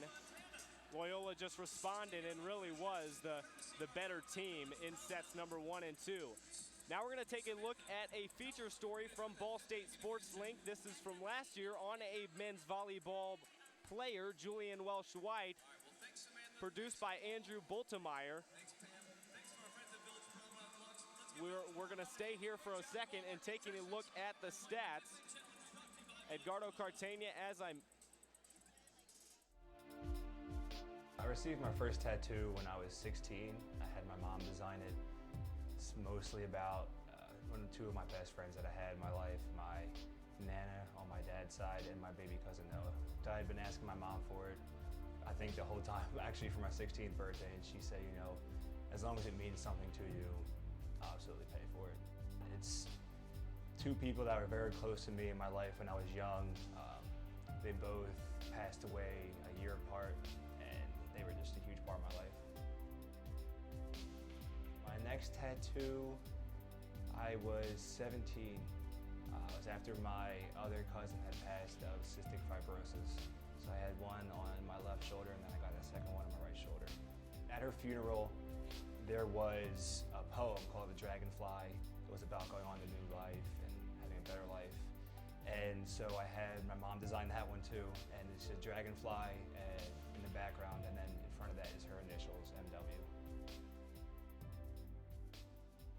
Loyola just responded and really was the better team in sets number 1 and 2. Now we're going to take a look at a feature story from Ball State Sports Link. This is from last year on a men's volleyball player, Julian Welsh-White, produced by Andrew Bultemeyer. We're going to stay here for a second and taking a look at the stats. Edgardo Cartagena, as I received my first tattoo when I was 16. I had my mom design it. It's mostly about two of my best friends that I had in my life, my Nana on my dad's side and my baby cousin Noah. I had been asking my mom for it, I think the whole time, actually for my 16th birthday, and she said, you know, as long as it means something to you, I'll absolutely pay for it. It's 2 people that were very close to me in my life when I was young. They both passed away a year apart. They were just a huge part of my life. My next tattoo, I was 17. It was after my other cousin had passed of cystic fibrosis. So I had one on my left shoulder, and then I got a second one on my right shoulder. At her funeral, there was a poem called The Dragonfly. It was about going on to new life and having a better life. And so I had my mom design that one too, and it's a dragonfly in the background, and then in front of that is her initials, MW.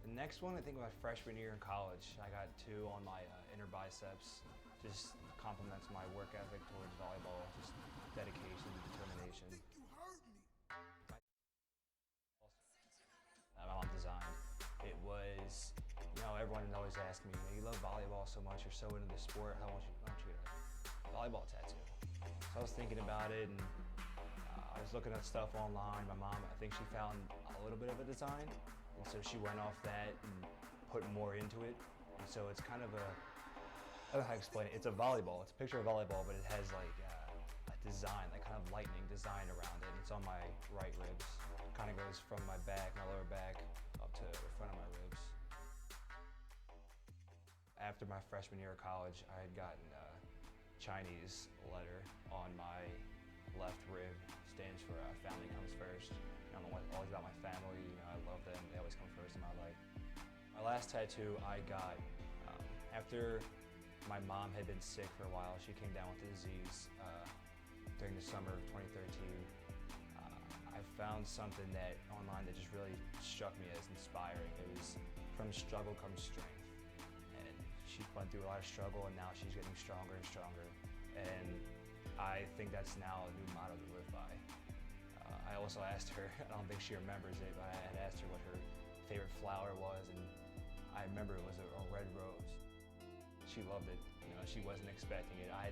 The next one, I think my freshman year in college, I got 2 on my inner biceps. Just compliments my work ethic towards volleyball, just dedication, determination. My mom designed. It was, you know, everyone always asked me, you love volleyball so much, you're so into the sport, why don't you get a volleyball tattoo? So I was thinking about it, and I was looking at stuff online. My mom, I think she found a little bit of a design, and so she went off that and put more into it. And so it's kind of a, I don't know how to explain it. It's a volleyball. It's a picture of volleyball, but it has like a design, like kind of lightning design around it. It's on my right ribs. It kind of goes from my back, my lower back, up to the front of my ribs. After my freshman year of college, I had gotten a Chinese letter on my left rib. Stands for family comes first. I'm always about my family. You know, I love them. They always come first in my life. My last tattoo I got after my mom had been sick for a while. She came down with a disease. during the summer of 2013, I found something that online that just really struck me as inspiring. It was from struggle comes strength. And she went through a lot of struggle, and now she's getting stronger and stronger. And I think that's now a new motto to live by. I also asked her, I don't think she remembers it, but I had asked her what her favorite flower was, and I remember it was a red rose. She loved it. You know, she wasn't expecting it. I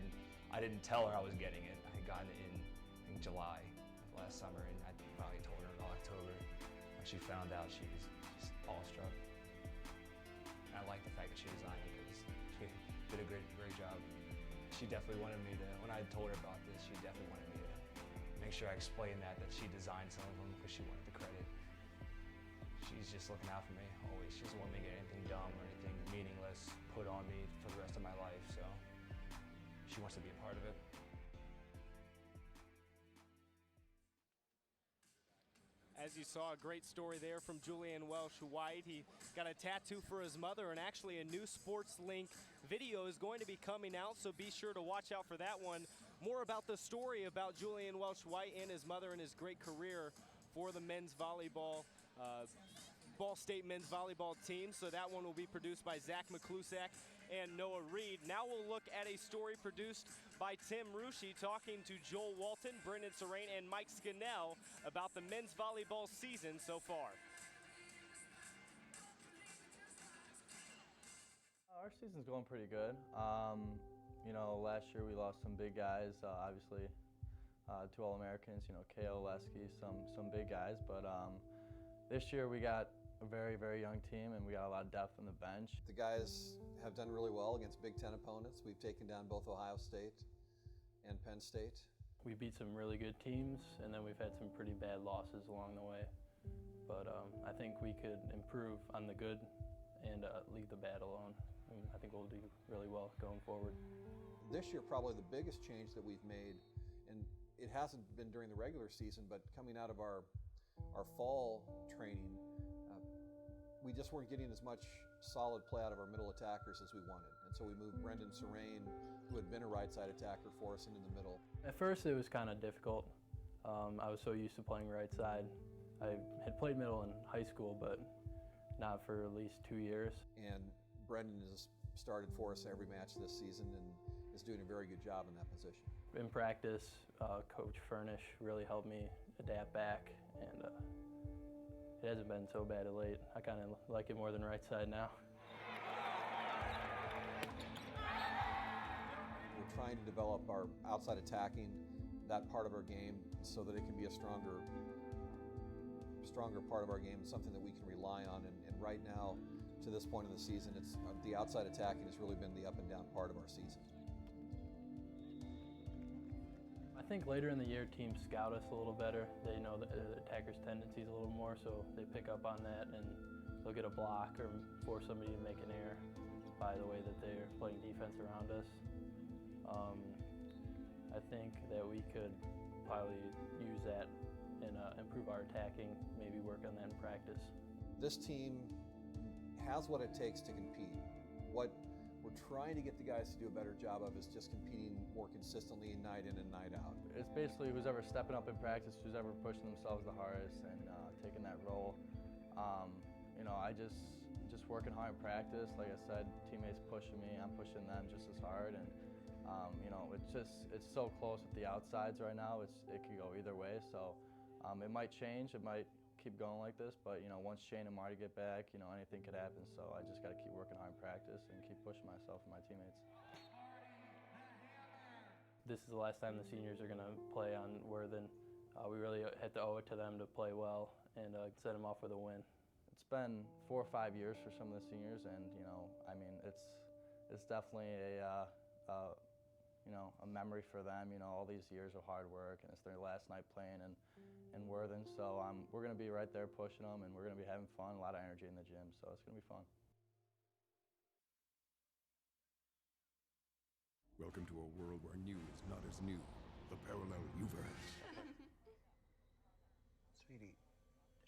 didn't tell her I was getting it. I had gotten it in, I think, July of last summer, and I probably told her in October. When she found out, she was just awestruck. And I like the fact that she designed it because she did a great job. She definitely wanted me to, when I told her about this, she definitely wanted me to make sure I explained that she designed some of them because she wanted the credit. She's just looking out for me, always. She doesn't want me to get anything dumb or anything meaningless put on me for the rest of my life, so she wants to be a part of it. As you saw, a great story there from Julian Welsh-White. He got a tattoo for his mother, and actually a new Sports Link video is going to be coming out, so be sure to watch out for that one. More about the story about Julian Welsh-White and his mother and his great career for the men's volleyball, Ball State men's volleyball team. So that one will be produced by Zach McClusack and Noah Reed. Now we'll look at a story produced by Tim Rushi talking to Joel Walton, Brendan Serrain, and Mike Scannell about the men's volleyball season so far. Our season's going pretty good. You know, last year we lost some big guys, obviously, two All-Americans, you know, K.O. Lesky, some big guys, but this year we got a very, very young team, and we got a lot of depth on the bench. The guys have done really well against Big Ten opponents. We've taken down both Ohio State and Penn State. We beat some really good teams, and then we've had some pretty bad losses along the way. But I think we could improve on the good and leave the bad alone. And I think we'll do really well going forward. This year, probably the biggest change that we've made, and it hasn't been during the regular season, but coming out of our fall training, we just weren't getting as much solid play out of our middle attackers as we wanted. And so we moved Brendan Serrain, who had been a right side attacker for us, into the middle. At first it was kind of difficult. I was so used to playing right side. I had played middle in high school, but not for at least 2 years. And Brendan has started for us every match this season and is doing a very good job in that position. In practice, Coach Furnish really helped me adapt back, and it hasn't been so bad of late. I kind of like it more than right side now. We're trying to develop our outside attacking, that part of our game, so that it can be a stronger part of our game, something that we can rely on. And right now, to this point in the season, it's the outside attacking has really been the up and down part of our season. I think later in the year, teams scout us a little better. They know the attacker's tendencies a little more, so they pick up on that, and they'll get a block or force somebody to make an error by the way that they're playing defense around us. I think that we could probably use that and improve our attacking, maybe work on that in practice. This team has what it takes to compete. What we're trying to get the guys to do a better job of is just competing more consistently night in and night out. It's basically who's ever stepping up in practice, who's ever pushing themselves the hardest and taking that role. You know, I just working hard in practice. Like I said, teammates pushing me, I'm pushing them just as hard. And you know, it's so close with the outsides right now. It could go either way. So it might change. It might keep going like this, but you know, once Shane and Marty get back, you know, anything could happen. So I just got to keep working hard in practice and keep pushing myself and my teammates. This is the last time the seniors are going to play on Worthen. We really had to owe it to them to play well and set them off with a win. It's been 4 or 5 years for some of the seniors, and you know, I mean, it's definitely you know, a memory for them. You know, all these years of hard work, and it's their last night playing in Worthen. So we're going to be right there pushing them, and we're going to be having fun, a lot of energy in the gym, so it's going to be fun. Welcome to a world where new is not as new. The parallel universe. Sweetie,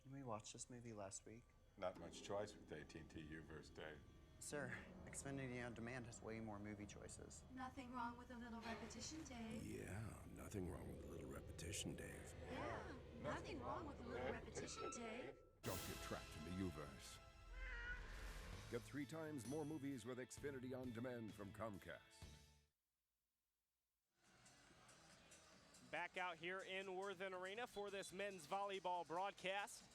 didn't we watch this movie last week? Not much choice with AT&T U-verse Day. Sir, Xfinity On Demand has way more movie choices. Nothing wrong with a little repetition, Dave. Yeah, nothing wrong with a little repetition, Dave. Yeah, nothing wrong with a little repetition, Dave. Don't get trapped in the U-verse. Get 3 times more movies with Xfinity On Demand from Comcast. Back out here in Worthen Arena for this men's volleyball broadcast.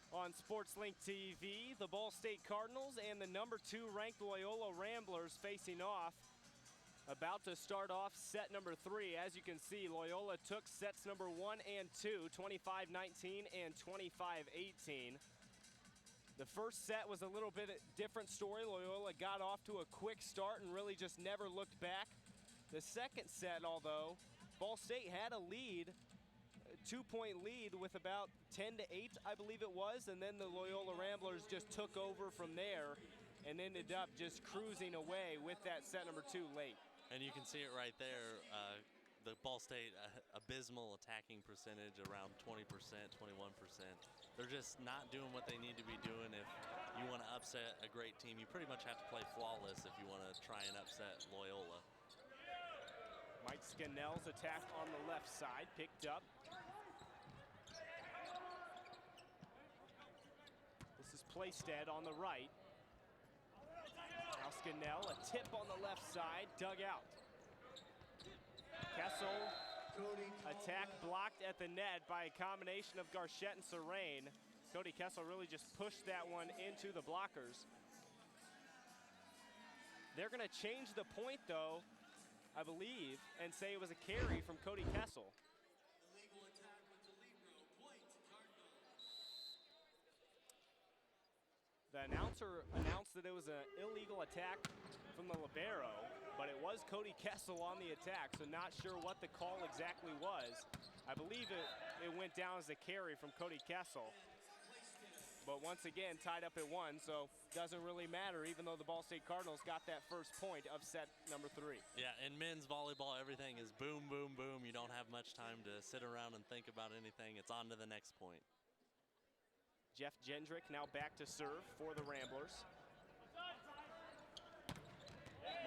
On SportsLink TV, the Ball State Cardinals and the number 2 ranked Loyola Ramblers facing off. About to start off set number 3. As you can see, Loyola took sets number 1 and 2, 25-19 and 25-18. The first set was a little bit different story. Loyola got off to a quick start and really just never looked back. The second set, although, Ball State had a lead, a 2-point lead with about 10-8, I believe it was, and then the Loyola Ramblers just took over from there and ended up just cruising away with that set number 2 late. And you can see it right there, the Ball State abysmal attacking percentage around 20%, 21%. They're just not doing what they need to be doing. If you want to upset a great team, you pretty much have to play flawless if you want to try and upset Loyola. Mike Scannell's attack on the left side, picked up. This is Playstead on the right. Now Scannell, a tip on the left side, dug out. Kessel, attack blocked at the net by a combination of Garchette and Serrain. Cody Kessel really just pushed that one into the blockers. They're gonna change the point though, I believe, and say it was a carry from Cody Kessel. The announcer announced that it was an illegal attack from the libero, but it was Cody Kessel on the attack, so not sure what the call exactly was. I believe it went down as a carry from Cody Kessel. But once again, tied up at 1, so doesn't really matter, even though the Ball State Cardinals got that first point of set number 3. Yeah, in men's volleyball, everything is boom, boom, boom. You don't have much time to sit around and think about anything. It's on to the next point. Jeff Jendrick now back to serve for the Ramblers.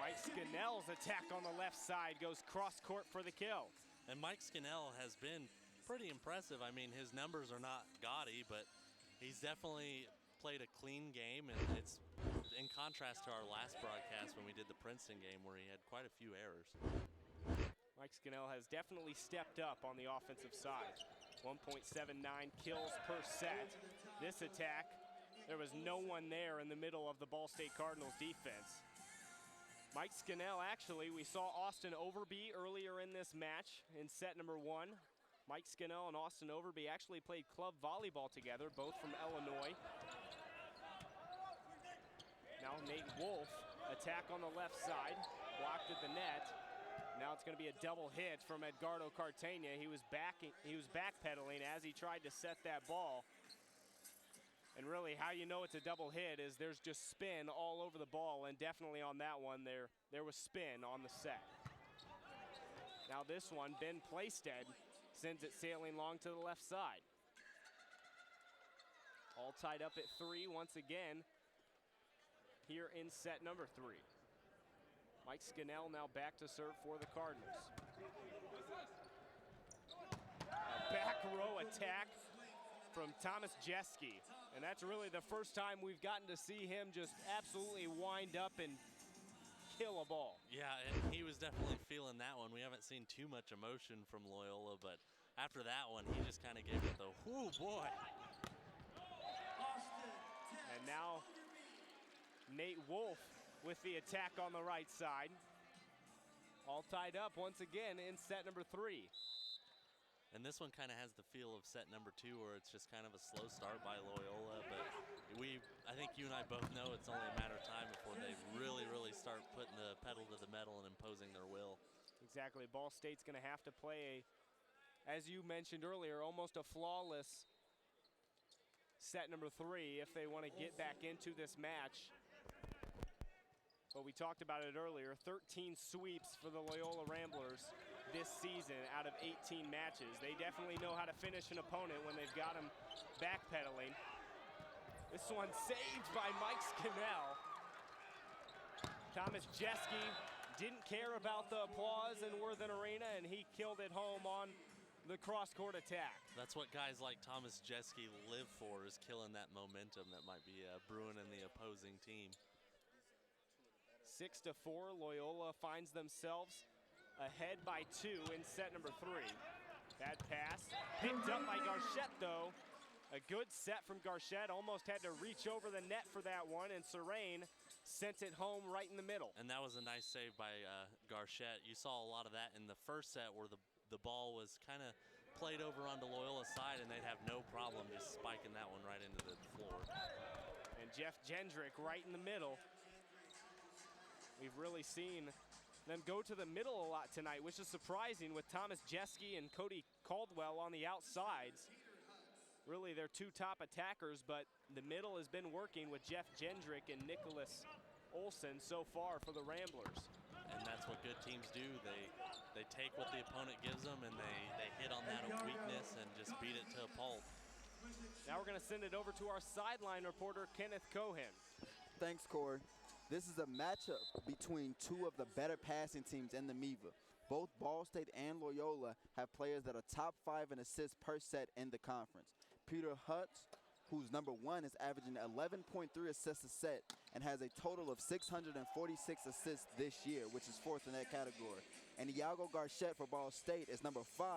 Mike Scannell's attack on the left side goes cross court for the kill. And Mike Scannell has been pretty impressive. I mean, his numbers are not gaudy, but he's definitely played a clean game, and it's in contrast to our last broadcast when we did the Princeton game where he had quite a few errors. Mike Scannell has definitely stepped up on the offensive side. 1.79 kills per set. This attack, there was no one there in the middle of the Ball State Cardinals defense. Mike Scannell, actually, we saw Austin Overby earlier in this match in set number 1. Mike Scannell and Austin Overby actually played club volleyball together, both from Illinois. Now Nate Wolf, attack on the left side, blocked at the net. Now it's going to be a double hit from Edgardo Cartagena. He was backpedaling as he tried to set that ball. And really, how you know it's a double hit is there's just spin all over the ball, and definitely on that one there was spin on the set. Now this one, Ben Playstead sends it sailing long to the left side. All tied up at 3 once again here in set number 3. Mike Scannell now back to serve for the Cardinals. A back row attack from Thomas Jeske. And that's really the first time we've gotten to see him just absolutely wind up and kill a ball. Yeah, and he was definitely feeling that one. We haven't seen too much emotion from Loyola, but after that one, he just kind of gave it the whoo boy. And now Nate Wolf with the attack on the right side. All tied up once again in set number 3. And this one kind of has the feel of set number 2, where it's just kind of a slow start by Loyola, but I think you and I both know it's only a matter of time before they really, really start putting the pedal to the metal and imposing their will. Exactly. Ball State's going to have to play, as you mentioned earlier, almost a flawless set number 3 if they want to get back into this match. But we talked about it earlier, 13 sweeps for the Loyola Ramblers this season out of 18 matches. They definitely know how to finish an opponent when they've got him backpedaling. This one saved by Mike Scannell. Thomas Jeske didn't care about the applause in Worthen Arena, and he killed it home on the cross-court attack. That's what guys like Thomas Jeske live for, is killing that momentum that might be brewing in the opposing team. 6-4, Loyola finds themselves ahead by 2 in set number 3. That pass picked up by Garchette, though. A good set from Garchette, almost had to reach over the net for that one, and Serene sent it home right in the middle. And that was a nice save by Garchette. You saw a lot of that in the first set where the ball was kind of played over onto Loyola's side, and they'd have no problem just spiking that one right into the floor. And Jeff Jendrick right in the middle. We've really seen them go to the middle a lot tonight, which is surprising with Thomas Jeske and Cody Caldwell on the outsides. Really their 2 top attackers, but the middle has been working with Jeff Jendrick and Nicholas Olsen so far for the Ramblers. And that's what good teams do. They take what the opponent gives them, and they hit on that weakness and just beat it to a pulp. Now we're going to send it over to our sideline reporter, Kenneth Cohen. Thanks, Corey. This is a matchup between 2 of the better passing teams in the MVB. Both Ball State and Loyola have players that are top 5 in assists per set in the conference. Peter Hutz, who's number 1, is averaging 11.3 assists a set and has a total of 646 assists this year, which is 4th in that category. And Iago Garchette for Ball State is number 5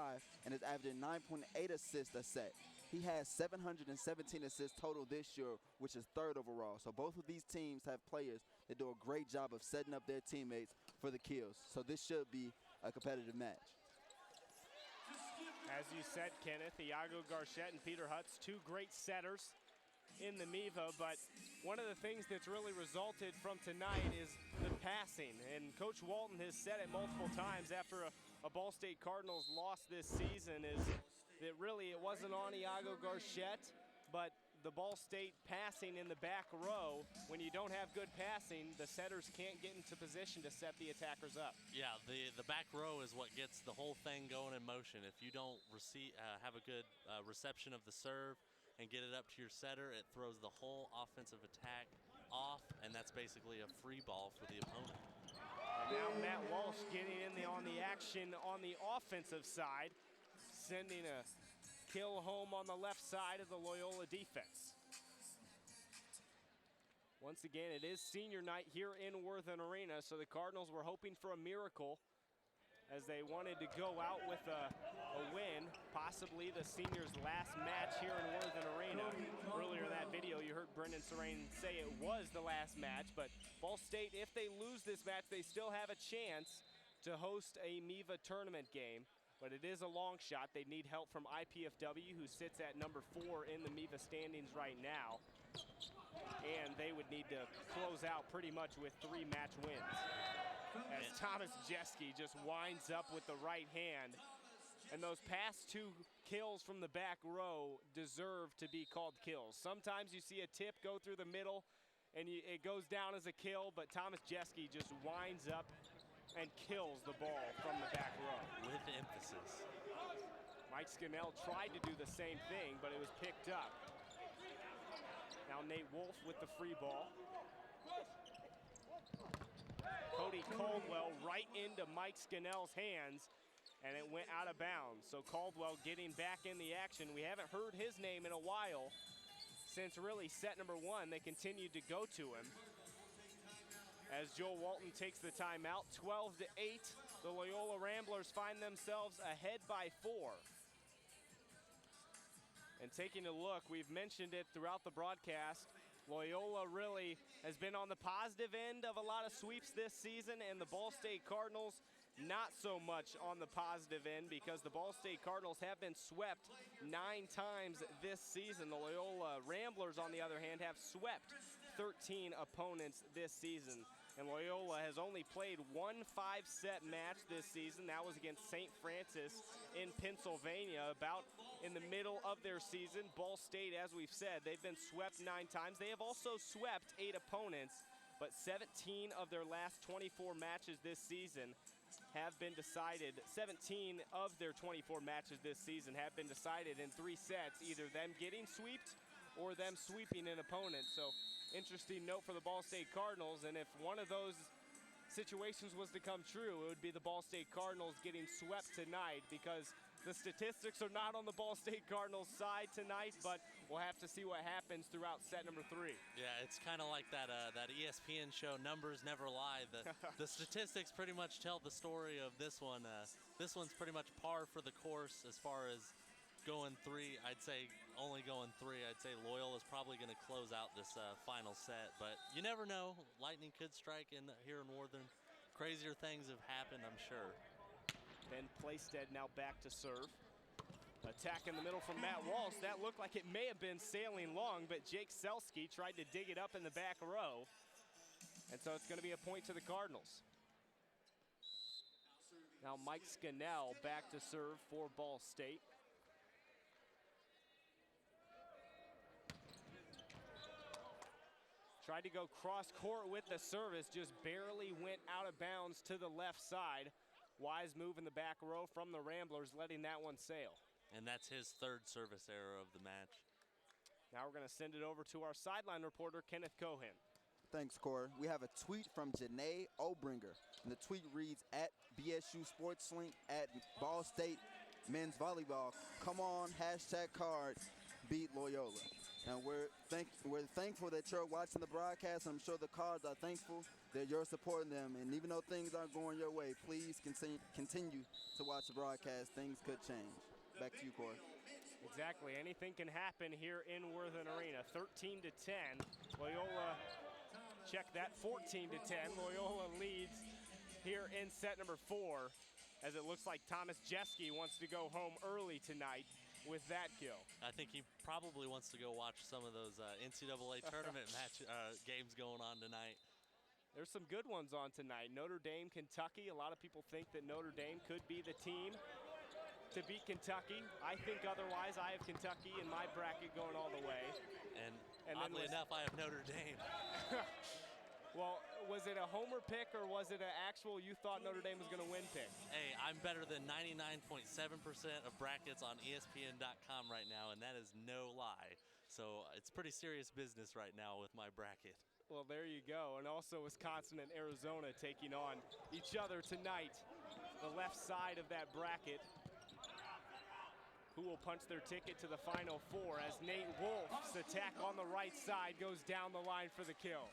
and is averaging 9.8 assists a set. He has 717 assists total this year, which is 3rd overall. So both of these teams have players that do a great job of setting up their teammates for the kills. So this should be a competitive match. As you said, Kenneth, Iago Garchette and Peter Hutz, 2 great setters in the MVB, but one of the things that's really resulted from tonight is the passing. And Coach Walton has said it multiple times after a Ball State Cardinals loss this season, is that really it wasn't on Iago Garchette, but the Ball State passing in the back row. When you don't have good passing, the setters can't get into position to set the attackers up. Yeah, the back row is what gets the whole thing going in motion. If you don't have a good reception of the serve and get it up to your setter, it throws the whole offensive attack off, and that's basically a free ball for the opponent. And now Matt Walsh getting in on the action on the offensive side, sending a kill home on the left side of the Loyola defense. Once again, it is senior night here in Worthen Arena, so the Cardinals were hoping for a miracle as they wanted to go out with a win, possibly the seniors' last match here in Worthen Arena. Earlier in that video, you heard Brendan Serene say it was the last match, but Ball State, if they lose this match, they still have a chance to host a MVB tournament game, but it is a long shot. They need help from IPFW, who sits at number 4 in the MVB standings right now, and they would need to close out pretty much with 3 match wins. As Thomas Jeske just winds up with the right hand. And those past 2 kills from the back row deserve to be called kills. Sometimes you see a tip go through the middle and it goes down as a kill, but Thomas Jeske just winds up and kills the ball from the back row. With emphasis. Mike Scannell tried to do the same thing, but it was picked up. Now Nate Wolf with the free ball. Cody Caldwell right into Mike Scannell's hands, and it went out of bounds. So Caldwell getting back in the action. We haven't heard his name in a while since really set number 1. They continued to go to him. As Joe Walton takes the timeout, 12-8, the Loyola Ramblers find themselves ahead by 4. And taking a look, we've mentioned it throughout the broadcast, Loyola really has been on the positive end of a lot of sweeps this season, and the Ball State Cardinals not so much on the positive end, because the Ball State Cardinals have been swept 9 times this season. The Loyola Ramblers, on the other hand, have swept 13 opponents this season. And Loyola has only played 1 5-set match this season. That was against St. Francis in Pennsylvania, about in the middle of their season. Ball State, as we've said, they've been swept 9 times. They have also swept 8 opponents, but 17 of their last 24 matches this season have been decided. 17 of their 24 matches this season have been decided in 3 sets, either them getting swept or them sweeping an opponent. So interesting note for the Ball State Cardinals, and if one of those situations was to come true, it would be the Ball State Cardinals getting swept tonight, because the statistics are not on the Ball State Cardinals side tonight, but we'll have to see what happens throughout set number 3. Yeah, it's kind of like that that ESPN show, Numbers Never Lie. The statistics pretty much tell the story of this one. This one's pretty much par for the course as far as going 3. I'd say only going 3. I'd say Loyola's probably going to close out this final set, but you never know. Lightning could strike here in Worthern. Crazier things have happened, I'm sure. Ben Playstead now back to serve. Attack in the middle from Matt Walsh. That looked like it may have been sailing long, but Jake Selski tried to dig it up in the back row. And so it's going to be a point to the Cardinals. Now Mike Scannell back to serve for Ball State. Tried to go cross court with the service, just barely went out of bounds to the left side. Wise move in the back row from the Ramblers, letting that one sail. And that's his 3rd service error of the match. Now we're going to send it over to our sideline reporter, Kenneth Cohen. Thanks, Corey. We have a tweet from Janae Obringer, and the tweet reads, at BSU Sports Link, at Ball State Men's Volleyball. Come on, #card, beat Loyola. And we're thankful that you're watching the broadcast. I'm sure the Cards are thankful that you're supporting them. And even though things aren't going your way, please continue to watch the broadcast. Things could change. Back to you, Corey. Exactly. Anything can happen here in Worthing Arena. 13-10. Loyola, check that, 14-10. Loyola leads here in set number 4, as it looks like Thomas Jeske wants to go home early tonight with that kill. I think he probably wants to go watch some of those NCAA tournament games going on tonight. There's some good ones on tonight. Notre Dame, Kentucky. A lot of people think that Notre Dame could be the team to beat Kentucky. I think otherwise. I have Kentucky in my bracket going all the way. And oddly enough, I have Notre Dame. Well, was it a homer pick or was it an actual you thought Notre Dame was going to win pick? Hey, I'm better than 99.7% of brackets on ESPN.com right now, and that is no lie. So it's pretty serious business right now with my bracket. Well, there you go. And also Wisconsin and Arizona taking on each other tonight. The left side of that bracket. Who will punch their ticket to the Final Four as Nate Wolf's attack on the right side goes down the line for the kill.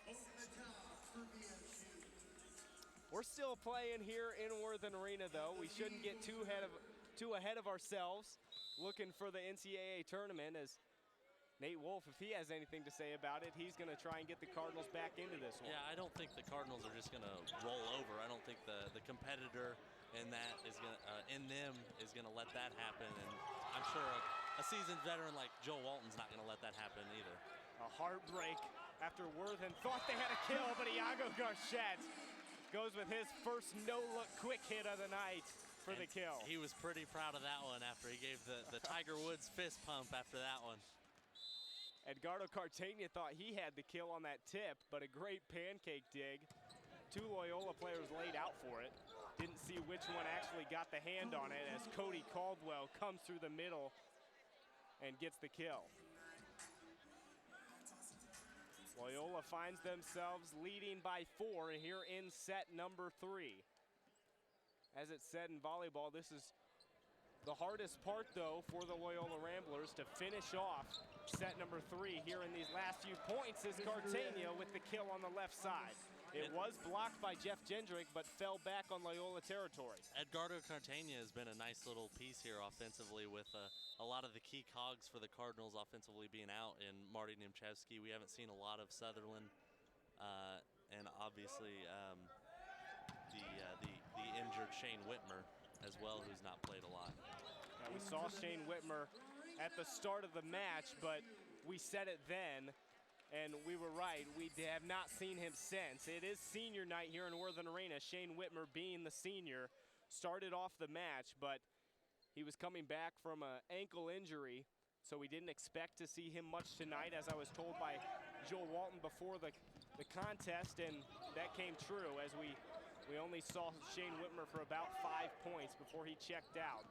We're still playing here in Worthing Arena, though. We shouldn't get too ahead of ourselves looking for the NCAA tournament, as Nate Wolf, if he has anything to say about it, he's going to try and get the Cardinals back into this one. Yeah, I don't think the Cardinals are just going to roll over. I don't think the competitor in that is going to let that happen. And I'm sure a seasoned veteran like Joe Walton's not going to let that happen either. A heartbreak after Worthing thought they had a kill, but Iago Garchette goes with his first no-look quick hit of the night for the kill. He was pretty proud of that one after he gave the Tiger Woods fist pump after that one. Edgardo Cartagena thought he had the kill on that tip, but a great pancake dig. 2 Loyola players laid out for it. Didn't see which one actually got the hand on it as Cody Caldwell comes through the middle and gets the kill. Loyola finds themselves leading by 4 here in set number 3. As it's said in volleyball, this is the hardest part, though, for the Loyola Ramblers to finish off set number 3 here in these last few points is Cartagena with the kill on the left side. It was blocked by Jeff Jendrick, but fell back on Loyola territory. Edgardo Cartagena has been a nice little piece here offensively with a lot of the key cogs for the Cardinals offensively being out in Marty Niemczewski. We haven't seen a lot of Sutherland, and obviously the injured Shane Whitmer as well, who's not played a lot. Yeah, we saw Shane Whitmer at the start of the match, but we said it then, and we were right. We have not seen him since. It is senior night here in Worthing Arena. Shane Whitmer, being the senior, started off the match, but he was coming back from an ankle injury, so we didn't expect to see him much tonight, as I was told by Joel Walton before the contest, and that came true, as we only saw Shane Whitmer for about 5 points before he checked out.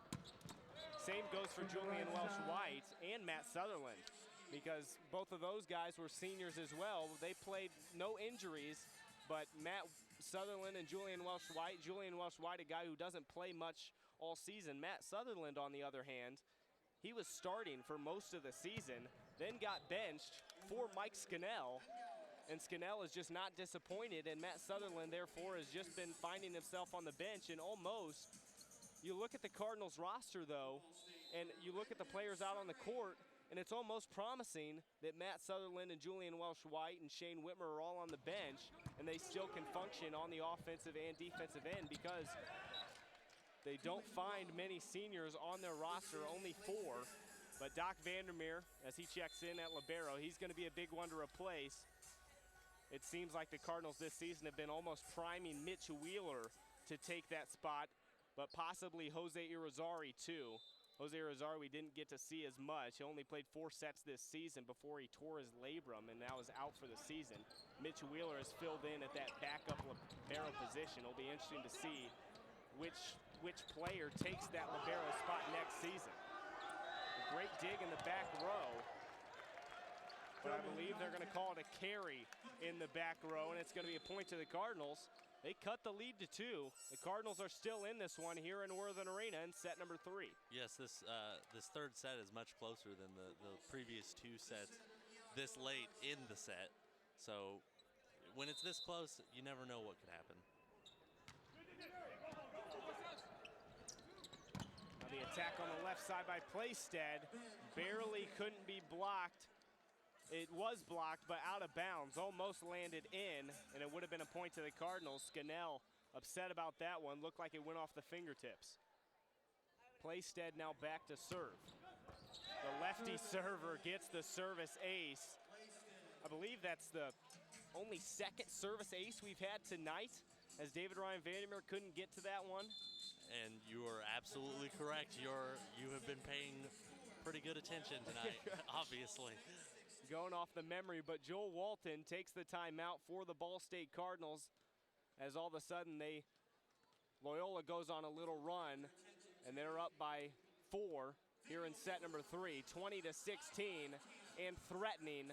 Same goes for Julian Welsh-White and Matt Sutherland, because both of those guys were seniors as well. They played no injuries, but Matt Sutherland and Julian Welsh-White. Julian Welsh-White, a guy who doesn't play much all season. Matt Sutherland, on the other hand, he was starting for most of the season, then got benched for Mike Scannell, and Scannell is just not disappointed, and Matt Sutherland, therefore, has just been finding himself on the bench, and almost, you look at the Cardinals roster, though, and you look at the players out on the court, and it's almost promising that Matt Sutherland and Julian Welsh-White and Shane Whitmer are all on the bench, and they still can function on the offensive and defensive end because they don't find many seniors on their roster, only 4. But Doc Vandermeer, as he checks in at libero, he's going to be a big one to replace. It seems like the Cardinals this season have been almost priming Mitch Wheeler to take that spot, but possibly Jose Irizarry too. Jose Irizarry we didn't get to see as much. He only played 4 sets this season before he tore his labrum and now is out for the season. Mitch Wheeler has filled in at that backup libero position. It'll be interesting to see which player takes that libero spot next season. A great dig in the back row, but I believe they're going to call it a carry in the back row, and it's going to be a point to the Cardinals. They cut the lead to 2. The Cardinals are still in this one here in Worthen Arena in set number 3. Yes, this third set is much closer than the previous 2 sets this late in the set. So when it's this close, you never know what could happen. Now the attack on the left side by Playstead barely couldn't be blocked. It was blocked, but out of bounds, almost landed in, and it would have been a point to the Cardinals. Scannell upset about that one, looked like it went off the fingertips. Playstead now back to serve. The lefty server gets the service ace. I believe that's the only second service ace we've had tonight, as David Ryan Vandermeer couldn't get to that one. And you are absolutely correct. You have been paying pretty good attention tonight, obviously. Going off the memory, but Joel Walton takes the timeout for the Ball State Cardinals as all of a sudden Loyola goes on a little run, and they're up by 4 here in set number 3, 20-16, and threatening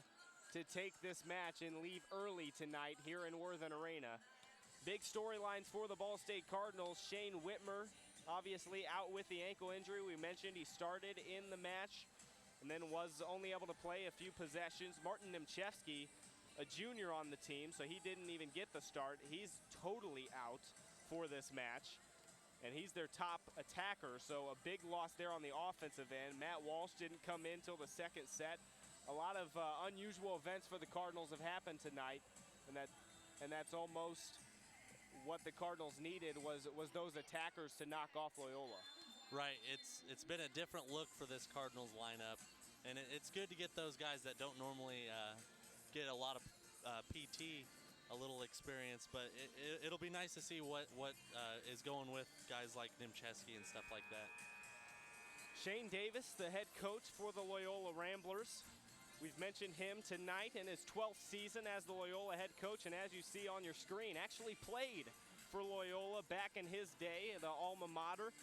to take this match and leave early tonight here in Worthen Arena. Big storylines for the Ball State Cardinals. Shane Whitmer, obviously out with the ankle injury. We mentioned he started in the match and then was only able to play a few possessions. Martin Nemchevsky, a junior on the team, so he didn't even get the start. He's totally out for this match, and he's their top attacker, so a big loss there on the offensive end. Matt Walsh didn't come in till the second set. A lot of unusual events for the Cardinals have happened tonight, and that's almost what the Cardinals needed was those attackers to knock off Loyola. Right, it's been a different look for this Cardinals lineup, and it's good to get those guys that don't normally get a lot of PT, a little experience, but it'll be nice to see what is going with guys like Nemchevsky and stuff like that. Shane Davis, the head coach for the Loyola Ramblers. We've mentioned him tonight in his 12th season as the Loyola head coach, and as you see on your screen, actually played for Loyola back in his day, the alma mater.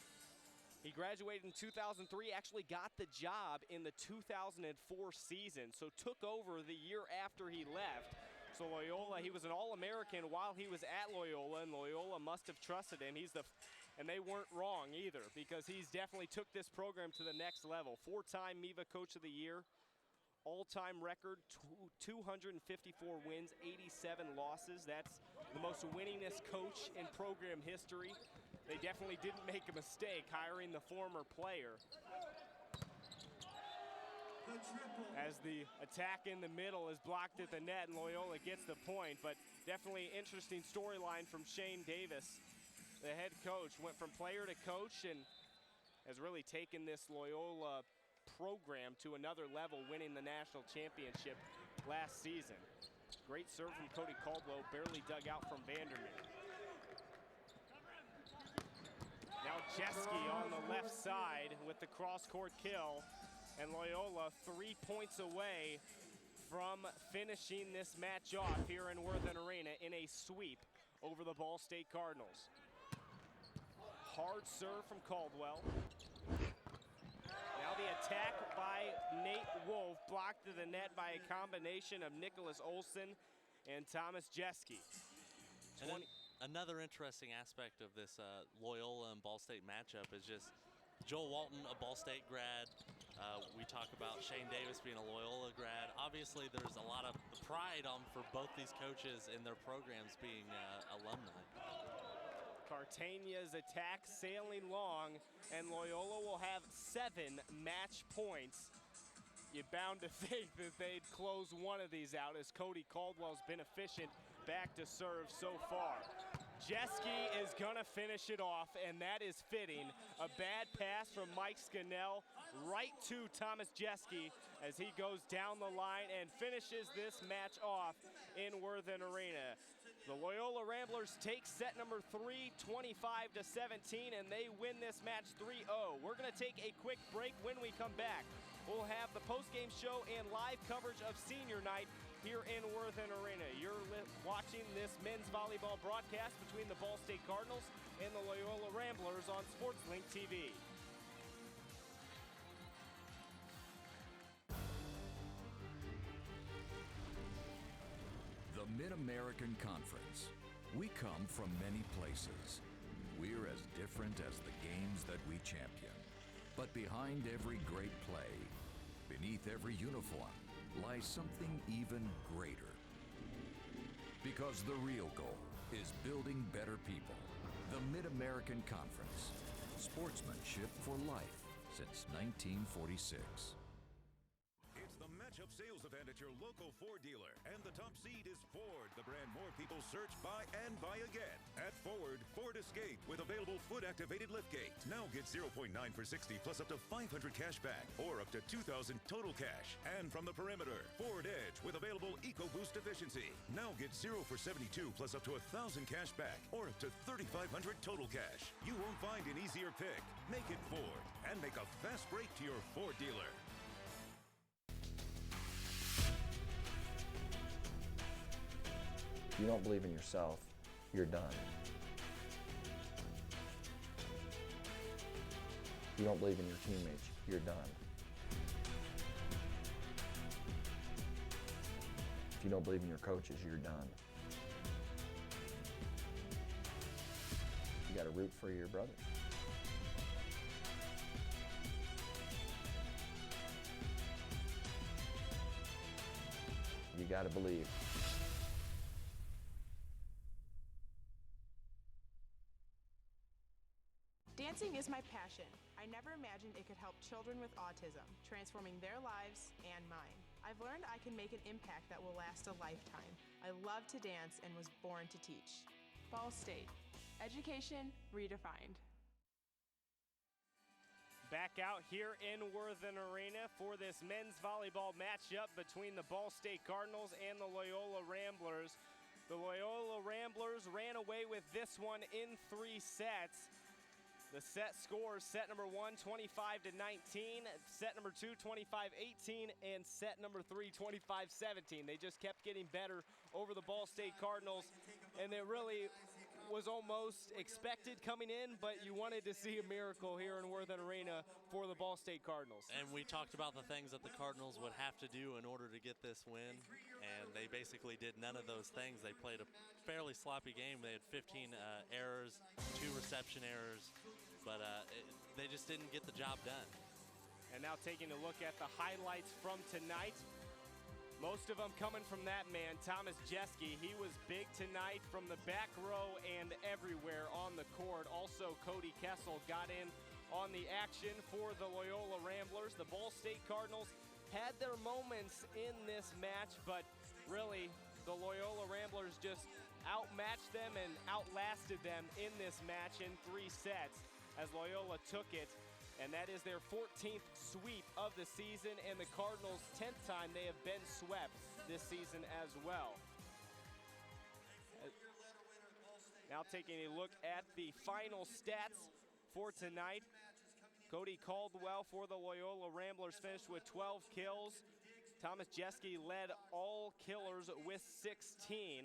He graduated in 2003, actually got the job in the 2004 season, so took over the year after he left. So Loyola, he was an All-American while he was at Loyola, and Loyola must have trusted him. And they weren't wrong either, because he's definitely took this program to the next level. 4-time MVB Coach of the Year, all-time record, 254 wins, 87 losses. That's the most winningest coach in program history. They definitely didn't make a mistake hiring the former player. As the attack in the middle is blocked at the net, and Loyola gets the point, but definitely interesting storyline from Shane Davis. The head coach went from player to coach and has really taken this Loyola program to another level, winning the national championship last season. Great serve from Cody Caldwell, barely dug out from Vandermeer. Now Jeske on the left side with the cross-court kill, and Loyola 3 points away from finishing this match off here in Worthen Arena in a sweep over the Ball State Cardinals. Hard serve from Caldwell. Now the attack by Nate Wolf, blocked to the net by a combination of Nicholas Olson and Thomas Jeske. another interesting aspect of this Loyola and Ball State matchup is just Joel Walton, a Ball State grad. We talk about Shane Davis being a Loyola grad. Obviously, there's a lot of pride for both these coaches in their programs being alumni. Cartagna's attack sailing long, and Loyola will have 7 match points. You're bound to think that they'd close one of these out, as Cody Caldwell's been efficient back to serve so far. Jeske is gonna finish it off, and that is fitting. A bad pass from Mike Scannell right to Thomas Jeske as he goes down the line and finishes this match off in Worthen Arena. The Loyola Ramblers take set number 3, 25-17, and they win this match 3-0. We're gonna take a quick break. When we come back, we'll have the post-game show and live coverage of senior night here in Worthen Arena. You're watching this men's volleyball broadcast between the Ball State Cardinals and the Loyola Ramblers on SportsLink TV. The Mid-American Conference. We come from many places. We're as different as the games that we champion. But behind every great play, beneath every uniform, lies something even greater. Because the real goal is building better people. The Mid-American Conference. Sportsmanship for life since 1946. It's the matchup sales event at your local Ford dealer. And the top seed is Ford, the brand more people search, buy, and buy again. At Ford, Ford Escape with available foot-activated liftgate. Now get 0.9 for 60 plus up to 500 cash back or up to 2,000 total cash. And from the perimeter, Ford Edge with available EcoBoost efficiency. Now get 0 for 72 plus up to 1,000 cash back or up to 3,500 total cash. You won't find an easier pick. Make it Ford and make a fast break to your Ford dealer. If you don't believe in yourself, you're done. If you don't believe in your teammates, you're done. If you don't believe in your coaches, you're done. You got to root for your brothers. You got to believe. Dancing is my passion. I never imagined it could help children with autism, transforming their lives and mine. I've learned I can make an impact that will last a lifetime. I love to dance and was born to teach. Ball State. Education redefined. Back out here in Worthen Arena for this men's volleyball matchup between the Ball State Cardinals and the Loyola Ramblers. The Loyola Ramblers ran away with this one in 3 sets. The set scores: set number 1, 25-19, set number 2, 25-18, and set number 3, 25-17. They just kept getting better over the Ball State Cardinals, and it really was almost expected coming in, but you wanted to see a miracle here in Worthen Arena for the Ball State Cardinals. And we talked about the things that the Cardinals would have to do in order to get this win, and they basically did none of those things. They played a fairly sloppy game. They had 15 errors, 2 reception errors, but they just didn't get the job done. And now taking a look at the highlights from tonight. Most of them coming from that man, Thomas Jeske. He was big tonight from the back row and everywhere on the court. Also, Cody Kessel got in on the action for the Loyola Ramblers. The Ball State Cardinals had their moments in this match, but really the Loyola Ramblers just outmatched them and outlasted them in this match in 3 sets as Loyola took it. And that is their 14th sweep of the season, and the Cardinals' 10th time they have been swept this season as well. Now taking a look at the final stats for tonight. Cody Caldwell for the Loyola Ramblers finished with 12 kills. Thomas Jeske led all killers with 16.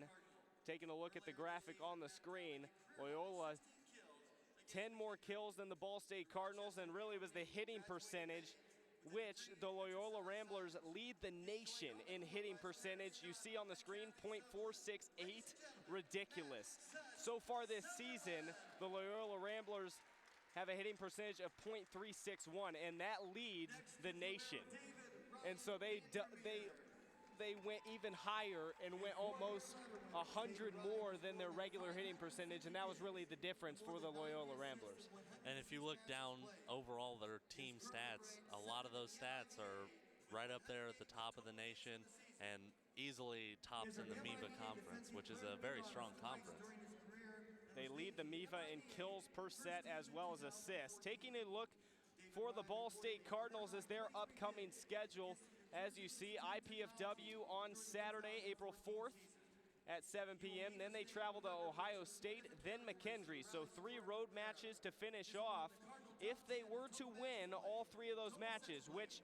Taking a look at the graphic on the screen, Loyola 10 more kills than the Ball State Cardinals, and really was the hitting percentage, which the Loyola Ramblers lead the nation in hitting percentage. You see on the screen, .468, ridiculous. So far this season, the Loyola Ramblers have a hitting percentage of .361, and that leads the nation. And so they went even higher and went almost 100 more than their regular hitting percentage, and that was really the difference for the Loyola Ramblers. And if you look down overall their team stats, a lot of those stats are right up there at the top of the nation and easily tops in the MVB conference, which is a very strong conference. They lead the MVB in kills per set as well as assists. Taking a look for the Ball State Cardinals is their upcoming schedule. As you see, IPFW on Saturday, April 4th at 7 p.m. Then they travel to Ohio State, then McKendree. So 3 road matches to finish off. If they were to win all 3 of those matches, which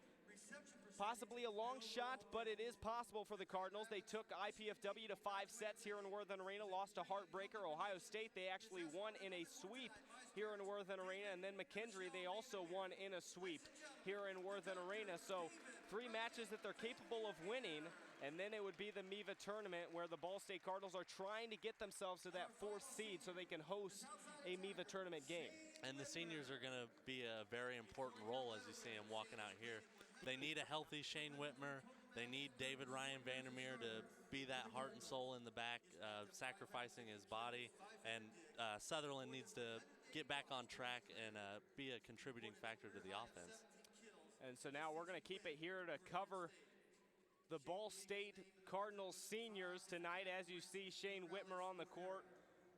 possibly a long shot, but it is possible for the Cardinals. They took IPFW to 5 sets here in Worthen Arena, lost a heartbreaker. Ohio State, they actually won in a sweep here in Worthen Arena, and then McKendree, they also won in a sweep here in Worthen Arena. So 3 matches that they're capable of winning, and then it would be the MVB tournament where the Ball State Cardinals are trying to get themselves to that 4th seed so they can host a MVB tournament game. And the seniors are going to be a very important role as you see them walking out here. They need a healthy Shane Whitmer. They need David Ryan Vandermeer to be that heart and soul in the back, sacrificing his body. And Sutherland needs to get back on track and be a contributing factor to the offense. And so now we're going to keep it here to cover the Ball State Cardinals seniors tonight. As you see, Shane Whitmer on the court.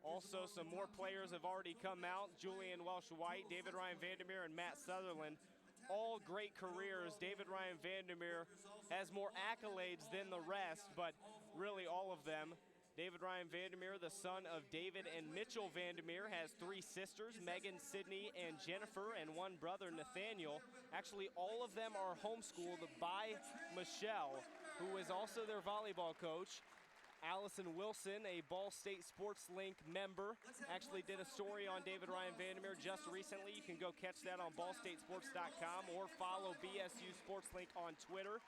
Also, some more players have already come out. Julian Welsh-White, David Ryan Vandermeer, and Matt Sutherland. All great careers. David Ryan Vandermeer has more accolades than the rest, but really all of them. David Ryan Vandermeer, the son of David and Mitchell Vandermeer, has 3 sisters, Megan, Sydney, and Jennifer, and 1 brother, Nathaniel. Actually, all of them are homeschooled by Michelle, who is also their volleyball coach. Allison Wilson, a Ball State Sports Link member, actually did a story on David Ryan Vandermeer just recently. You can go catch that on ballstatesports.com or follow BSU Sports Link on Twitter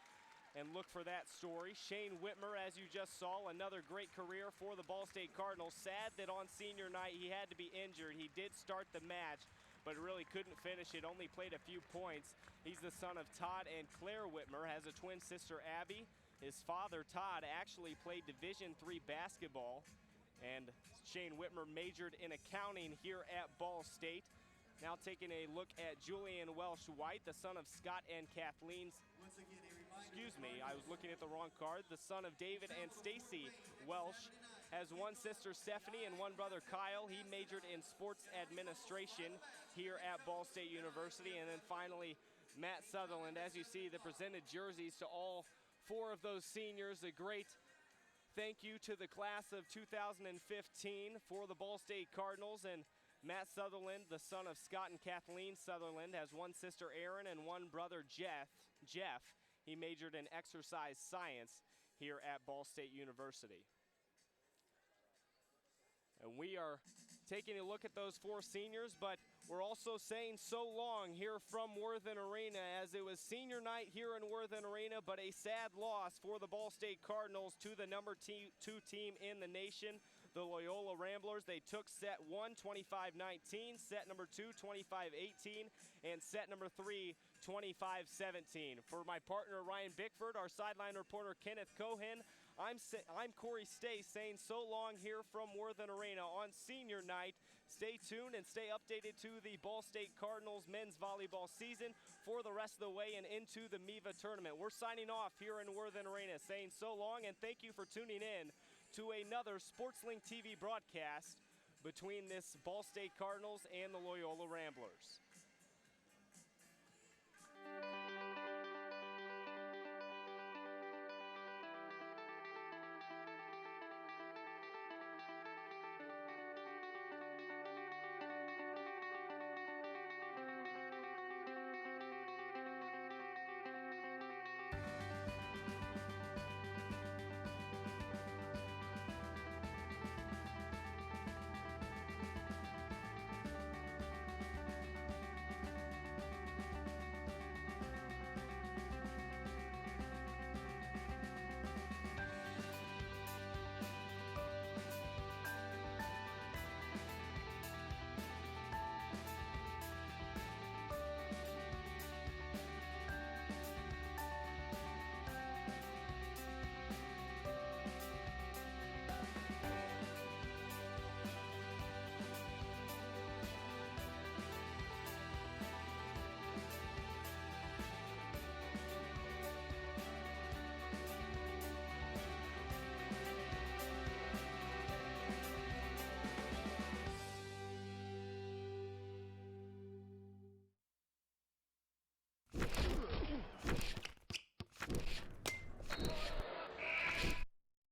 and look for that story. Shane Whitmer, as you just saw, another great career for the Ball State Cardinals. Sad that on senior night he had to be injured. He did start the match, but really couldn't finish it, only played a few points. He's the son of Todd and Claire Whitmer, has a twin sister, Abby. His father, Todd, actually played Division III basketball, and Shane Whitmer majored in accounting here at Ball State. Now taking a look at Julian Welsh-White, the son of Scott and Kathleen. Excuse me, I was looking at the wrong card. The son of David and Stacy Welsh, has 1 sister, Stephanie, and 1 brother, Kyle. He majored in sports administration here at Ball State University. And then finally, Matt Sutherland. As you see, the presented jerseys to all 4 of those seniors. A great thank you to the class of 2015 for the Ball State Cardinals. And Matt Sutherland, the son of Scott and Kathleen Sutherland, has 1 sister, Erin, and 1 brother, Jeff. He majored in exercise science here at Ball State University. And we are taking a look at those 4 seniors, but we're also saying so long here from Worthen Arena, as it was senior night here in Worthen Arena, but a sad loss for the Ball State Cardinals to the number 2 team in the nation, the Loyola Ramblers. They took set 1, 25-19, set number 2, 25-18, and set number 3, 25-17. For my partner, Ryan Bickford, our sideline reporter, Kenneth Cohen, I'm Corey Stace saying so long here from Worthen Arena on senior night. Stay tuned and stay updated to the Ball State Cardinals men's volleyball season for the rest of the way and into the MVB tournament. We're signing off here in Worthen Arena saying so long, and thank you for tuning in to another SportsLink TV broadcast between this Ball State Cardinals and the Loyola Ramblers.